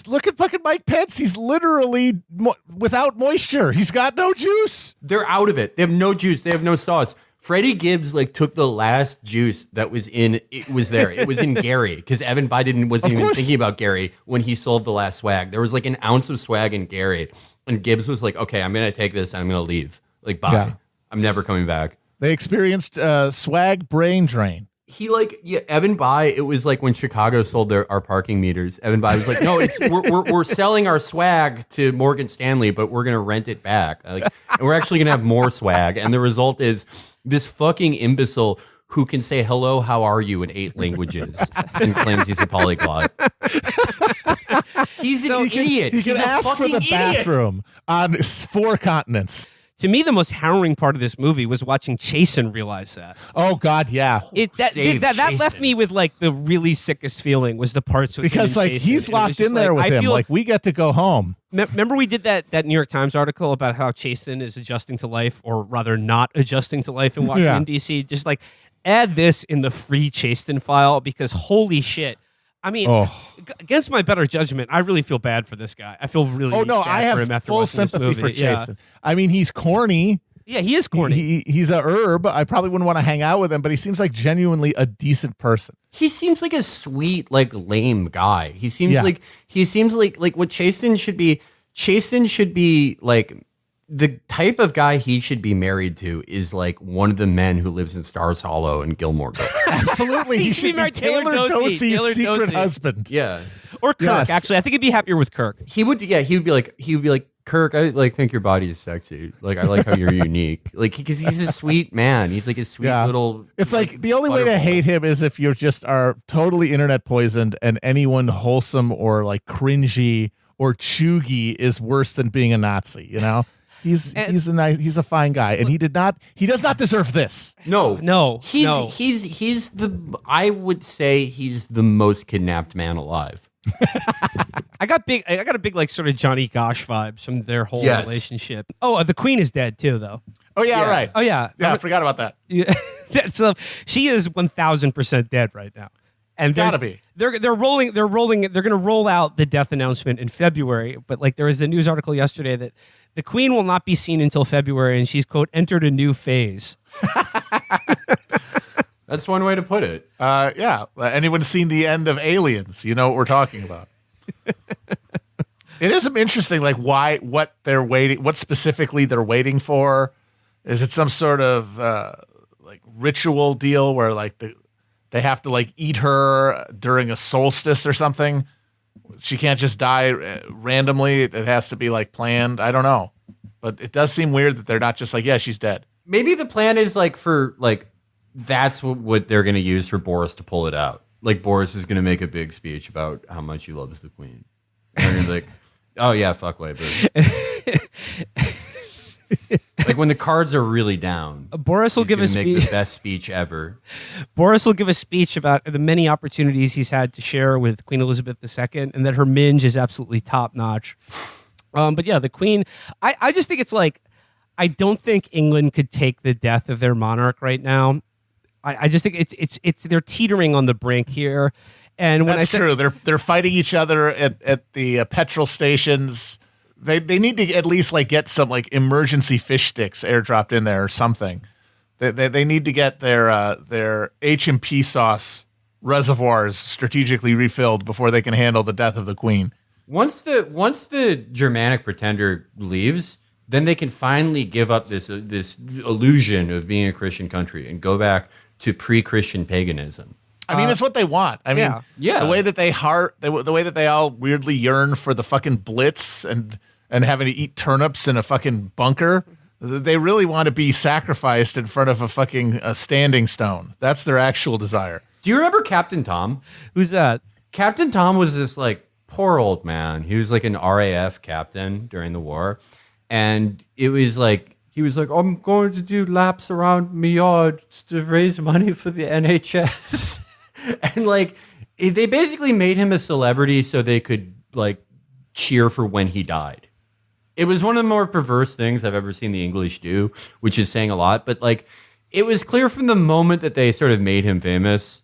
look at fucking Mike Pence. He's literally without moisture. He's got no juice. They're out of it. They have no juice. They have no sauce. Freddie Gibbs took the last juice that was in. It was there. It was in Gary because Evan Bayh wasn't even thinking about Gary when he sold the last swag. There was an ounce of swag in Gary, and Gibbs was okay, I'm gonna take this and I'm gonna leave. Bye. Yeah. I'm never coming back. They experienced swag brain drain. Evan Bayh, it was when Chicago sold our parking meters. Evan Bayh was no, we're selling our swag to Morgan Stanley, but we're gonna rent it back. And we're actually gonna have more swag. And the result is this fucking imbecile who can say hello, how are you in 8 languages and claims he's a polyglot. He's an idiot. He can ask for the bathroom on 4 continents. To me, the most harrowing part of this movie was watching Chasen realize that. Oh God, yeah. That left me with the really sickest feeling was the parts with because he's locked in there with him. We get to go home. Remember we did that New York Times article about how Chasen is adjusting to life, or rather not adjusting to life in Washington D.C. Just add this in the free Chasen file because holy shit. I mean, against my better judgment, I really feel bad for this guy. I feel really bad I have for him after full sympathy for Chasen. I mean, he's corny. Yeah, he is corny. He's a herb. I probably wouldn't want to hang out with him, but he seems genuinely a decent person. He seems like a sweet, lame guy. He seems like what Chasen should be. Chasen should be the type of guy he should be married to is one of the men who lives in Stars Hollow and Gilmore Girls. Absolutely. He should be married to Taylor Dosey's secret husband. Yeah. Or Kirk. Yes. Actually, I think he'd be happier with Kirk. He would be like, Kirk, I like think your body is sexy. Like, I like how you're unique. Like, because he's a sweet man. He's like a sweet little. It's like the only way to hate him is if you just are totally internet poisoned, and anyone wholesome or like cringy or chuggy is worse than being a Nazi. You know, he's a fine guy, and he does not deserve this. No. He's I would say he's the most kidnapped man alive. I got a big like sort of Johnny Gosh vibes from their whole relationship. Oh, the Queen is dead too, though. Oh yeah, right. Oh yeah, I forgot about that. Yeah. So she is 1,000% dead right now, and Gotta be. They're going to roll out the death announcement in February. But like there was a news article yesterday that the Queen will not be seen until February, and she's quote entered a new phase. That's one way to put it. Yeah. Anyone seen the end of Aliens? You know what we're talking about. It is interesting, like what they're waiting, what specifically they're waiting for. Is it some sort of like ritual deal where like they have to like eat her during a solstice or something? She can't just die randomly. It has to be like planned. I don't know, but it does seem weird that they're not just like, yeah, she's dead. Maybe the plan is like for like. That's what they're going to use for Boris to pull it out. Like, Boris is going to make a big speech about how much he loves the Queen. And he's like, oh, yeah, fuckway. But like, when the cards are really down, Boris will give a speech. Make the best speech ever. Boris will give a speech about the many opportunities he's had to share with Queen Elizabeth II, and that her minge is absolutely top-notch. But yeah, the Queen, I just think it's like, I don't think England could take the death of their monarch right now. I just think it's they're teetering on the brink here, and when that's true, they're fighting each other at the petrol stations. They need to at least like get some like emergency fish sticks airdropped in there or something. They need to get their H&P sauce reservoirs strategically refilled before they can handle the death of the Queen. Once the Germanic pretender leaves, then they can finally give up this illusion of being a Christian country and go back to pre-Christian paganism. I mean, it's what they want. I mean, yeah. The way that they all weirdly yearn for the fucking Blitz and having to eat turnips in a fucking bunker. They really want to be sacrificed in front of a fucking standing stone. That's their actual desire. Do you remember Captain Tom? Who's that? Captain Tom was this like poor old man. He was like an RAF captain during the war. And it was like, he was like, I'm going to do laps around my yard to raise money for the NHS. And like, they basically made him a celebrity so they could like cheer for when he died. It was one of the more perverse things I've ever seen the English do, which is saying a lot. But like, it was clear from the moment that they sort of made him famous,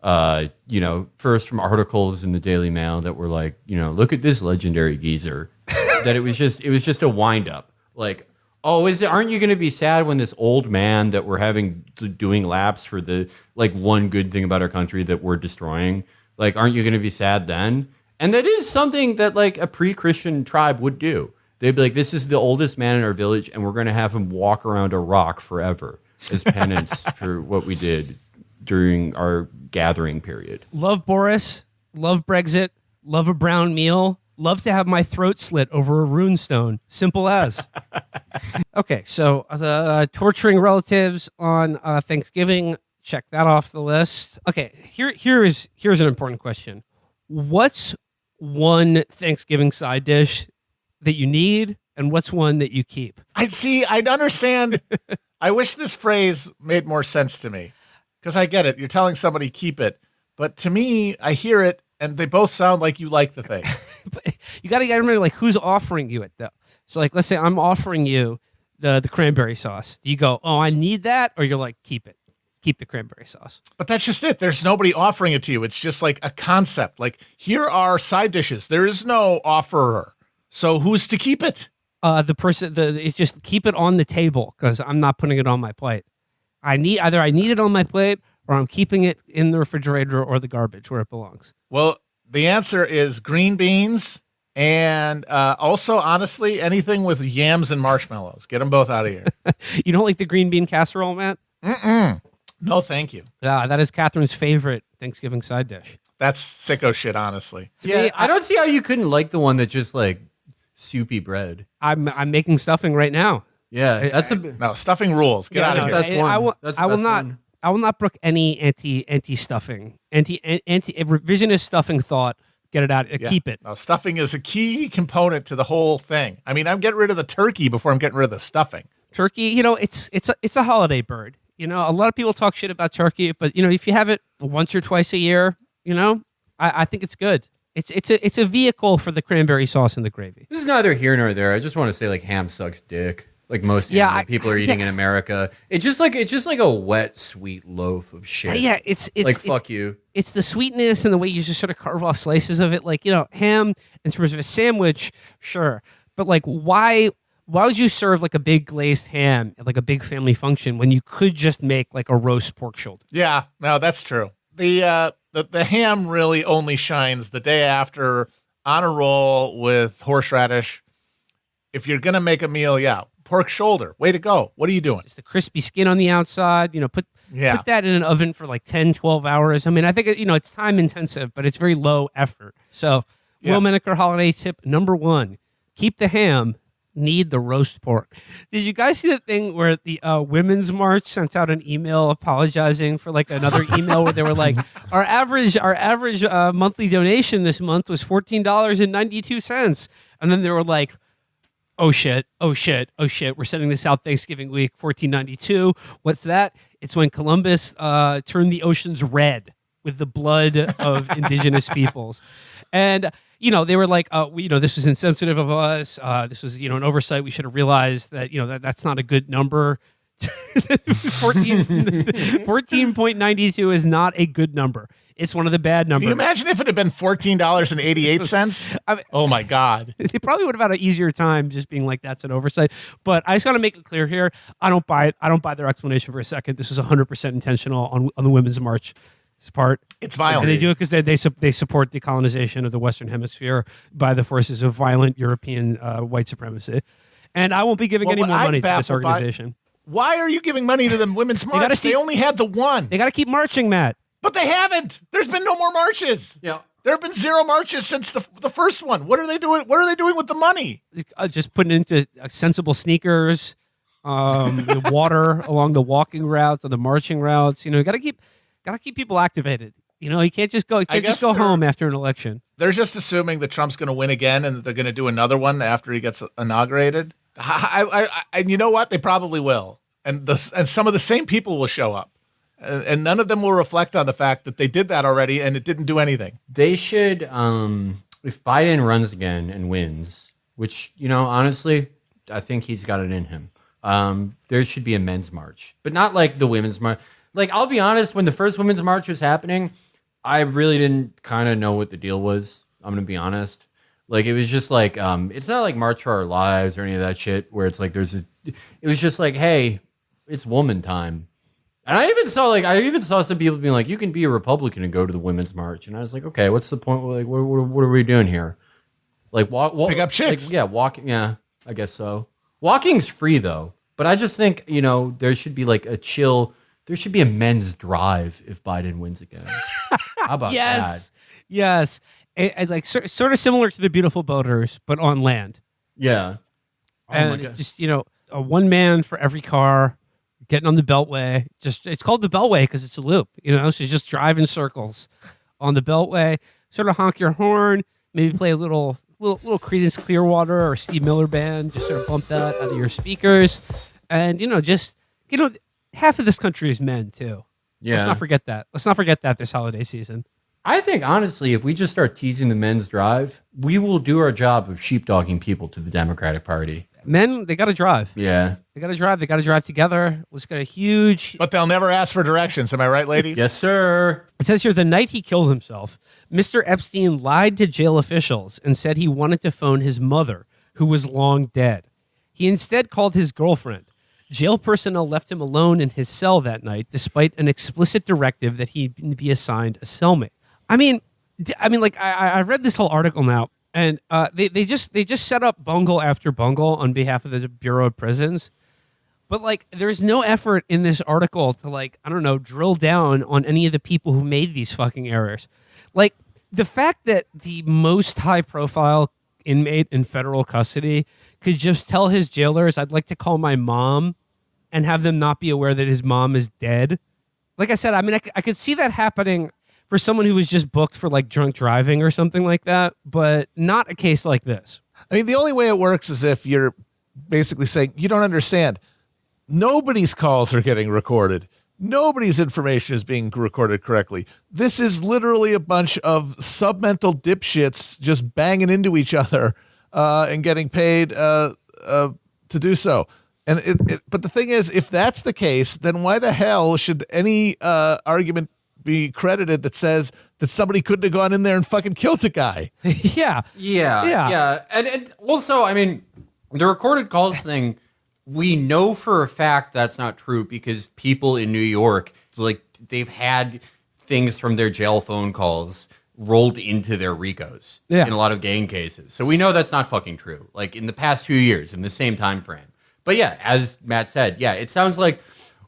first from articles in the Daily Mail that were like, look at this legendary geezer, that it was just a wind up. Like, oh, aren't you going to be sad when this old man that we're doing laps for the like one good thing about our country that we're destroying? Like, aren't you going to be sad then? And that is something that like a pre-Christian tribe would do. They'd be like, this is the oldest man in our village, and we're going to have him walk around a rock forever as penance for what we did during our gathering period. Love Boris, love Brexit, love a brown meal, love to have my throat slit over a runestone. Simple as. Okay, so the torturing relatives on Thanksgiving, check that off the list. Okay, here's an important question. What's one Thanksgiving side dish that you need, and what's one that you keep? I'd understand. I wish this phrase made more sense to me, because I get it. You're telling somebody keep it, but to me, I hear it, and they both sound like you like the thing. You got to remember, like, who's offering you it, though. So, like, let's say I'm offering you the cranberry sauce. Do you go, oh, I need that? Or you're like, keep it. Keep the cranberry sauce. But that's just it. There's nobody offering it to you. It's just like a concept. Like, here are side dishes. There is no offerer. So who's to keep it? It's just keep it on the table, because I'm not putting it on my plate. I need it on my plate, or I'm keeping it in the refrigerator or the garbage where it belongs. Well, the answer is green beans, and also, honestly, anything with yams and marshmallows. Get them both out of here. You don't like the green bean casserole, Matt? Mm-mm. No, thank you. Yeah, that is Catherine's favorite Thanksgiving side dish. That's sicko shit, honestly. Yeah, I don't see how you couldn't like the one that just like soupy bread. I'm making stuffing right now. Yeah, that's the No, stuffing rules. Get out of here. That's one. I will. That's the I will best not. one. I will not brook any anti revisionist stuffing thought. Get it out. Keep it. No, stuffing is a key component to the whole thing. I mean, I'm getting rid of the turkey before I'm getting rid of the stuffing. Turkey, it's a holiday bird. A lot of people talk shit about turkey, but if you have it once or twice a year, I think it's good. It's a vehicle for the cranberry sauce and the gravy. This is neither here nor there. I just want to say like ham sucks dick. Like most animal people are eating in America. It's just like a wet, sweet loaf of shit. Yeah, it's like fuck you. It's the sweetness and the way you just sort of carve off slices of it. Like, ham in terms of a sandwich, sure. But like why would you serve like a big glazed ham at like a big family function when you could just make like a roast pork shoulder? Yeah, no, that's true. The ham really only shines the day after on a roll with horseradish. If you're going to make a meal, pork shoulder. Way to go. What are you doing? Just the crispy skin on the outside, put that in an oven for like 10, 12 hours. I mean, I think, it's time intensive, but it's very low effort. So, Will Menaker holiday tip number 1, keep the ham, need the roast pork. Did you guys see the thing where the Women's March sent out an email apologizing for like another email where they were like, our average monthly donation this month was $14.92. And then they were like, oh shit, we're sending this out Thanksgiving week, $14.92. What's that? It's when Columbus turned the oceans red with the blood of indigenous peoples. And, they were like, this was insensitive of us. This was, an oversight. We should have realized that, that's not a good number. 14.92 is not a good number. It's one of the bad numbers. Can you imagine if it had been $14.88? Oh my God. They probably would have had an easier time just being like, that's an oversight. But I just got to make it clear here. I don't buy it. I don't buy their explanation for a second. This is 100% intentional on the Women's March part. It's violent. And they do it because they support decolonization of the Western Hemisphere by the forces of violent European white supremacy. And I won't be giving any more money to this organization. Why are you giving money to the Women's March? They only had the one. They got to keep marching, Matt. But they haven't. There's been no more marches. Yeah. There have been 0 marches since the first one. What are they doing? What are they doing with the money? Just putting into sensible sneakers, water along the walking routes or the marching routes. Got to keep people activated. You can't just go home after an election. They're just assuming that Trump's going to win again and that they're going to do another one after he gets inaugurated. And you know what? They probably will. And some of the same people will show up. And none of them will reflect on the fact that they did that already and it didn't do anything. They should, if Biden runs again and wins, which, honestly, I think he's got it in him. There should be a men's march, but not like the women's march. Like, I'll be honest, when the first women's march was happening, I really didn't kind of know what the deal was. I'm going to be honest. Like, it was just like, it's not like March for Our Lives or any of that shit where it's like it was just like, hey, it's woman time. And I even saw some people being like, you can be a Republican and go to the Women's March. And I was like, okay, what's the point? Like, what are we doing here? Like, pick up chicks. Like, walking. Yeah, I guess so. Walking's free though. But I just think, there should be like there should be a men's drive if Biden wins again. How about that? Yes. It's like sort of similar to the Beautiful Boaters, but on land. Yeah. And just, a one man for every car. Getting on the Beltway, it's called the Beltway because it's a loop, so you just drive in circles on the Beltway, sort of honk your horn, maybe play a little Creedence Clearwater or Steve Miller Band, just sort of bump that out of your speakers. And, half of this country is men too. Yeah. Let's not forget that. Let's not forget that this holiday season. I think, honestly, if we just start teasing the men's drive, we will do our job of sheepdogging people to the Democratic Party. Men, they got to drive. Yeah. They got to drive. They got to drive together. Let's get a huge... But they'll never ask for directions. Am I right, ladies? Yes, sir. It says here, the night he killed himself, Mr. Epstein lied to jail officials and said he wanted to phone his mother, who was long dead. He instead called his girlfriend. Jail personnel left him alone in his cell that night, despite an explicit directive that he be assigned a cellmate. I mean, like I read this whole article now, and they just set up bungle after bungle on behalf of the Bureau of Prisons, but like there's no effort in this article to like, I don't know, drill down on any of the people who made these fucking errors. Like, the fact that the most high-profile inmate in federal custody could just tell his jailers, I'd like to call my mom, and have them not be aware that his mom is dead. Like I said, I mean, I could see that happening for someone who was just booked for, like, drunk driving or something like that, but not a case like this. I mean, the only way it works is if you're basically saying, you don't understand. Nobody's calls are getting recorded. Nobody's information is being recorded correctly. This is literally a bunch of submental dipshits just banging into each other and getting paid to do so. And but the thing is, if that's the case, then why the hell should any argument be credited that says that somebody couldn't have gone in there and fucking killed the guy? Yeah. And also, I mean, the recorded calls thing, we know for a fact that's not true because people in New York, like, they've had things from their jail phone calls rolled into their RICOs in a lot of gang cases. So we know that's not fucking true. Like, in the past few years, in the same time frame. But yeah, as Matt said, yeah, it sounds like,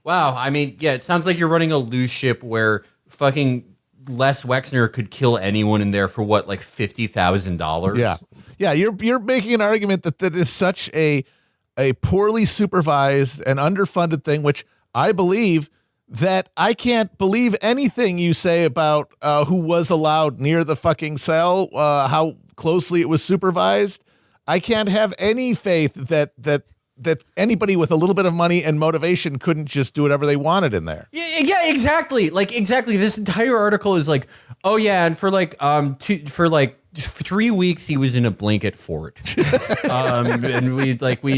wow, I mean, yeah, it sounds like you're running a loose ship where fucking Les Wexner could kill anyone in there for what, like $50,000? Yeah, you're making an argument that is such a poorly supervised and underfunded thing, which I believe that I can't believe anything you say about who was allowed near the fucking cell, how closely it was supervised. I can't have any faith that anybody with a little bit of money and motivation couldn't just do whatever they wanted in there. Yeah, exactly. Like, exactly. This entire article is like, oh yeah, and for 3 weeks he was in a blanket fort, and we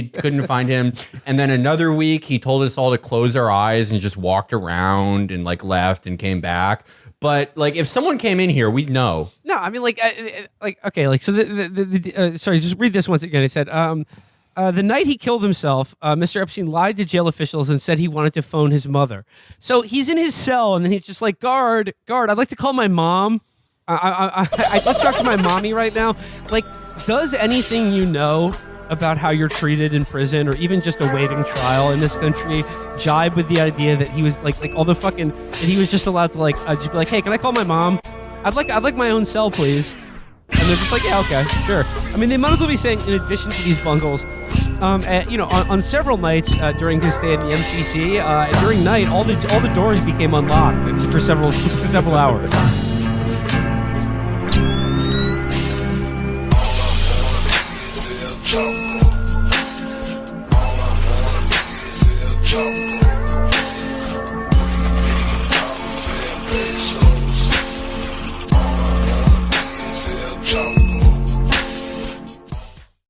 couldn't find him. And then another week he told us all to close our eyes and just walked around and like left and came back. But like, if someone came in here, we'd know. No, I mean, okay, like, so sorry, just read this once again. It said, the night he killed himself, Mr. Epstein lied to jail officials and said he wanted to phone his mother. So he's in his cell, and then he's just like, guard, I'd like to call my mom. I'd like to talk to my mommy right now. Like, does anything you know about how you're treated in prison or even just awaiting trial in this country jibe with the idea that he was like all the fucking, that he was just allowed to just be like, hey, can I call my mom? I'd like my own cell, please. And they're just like, yeah, okay, sure. I mean, they might as well be saying, in addition to these bungles, on several nights during his stay in the MCC, during night, all the doors became unlocked for several hours.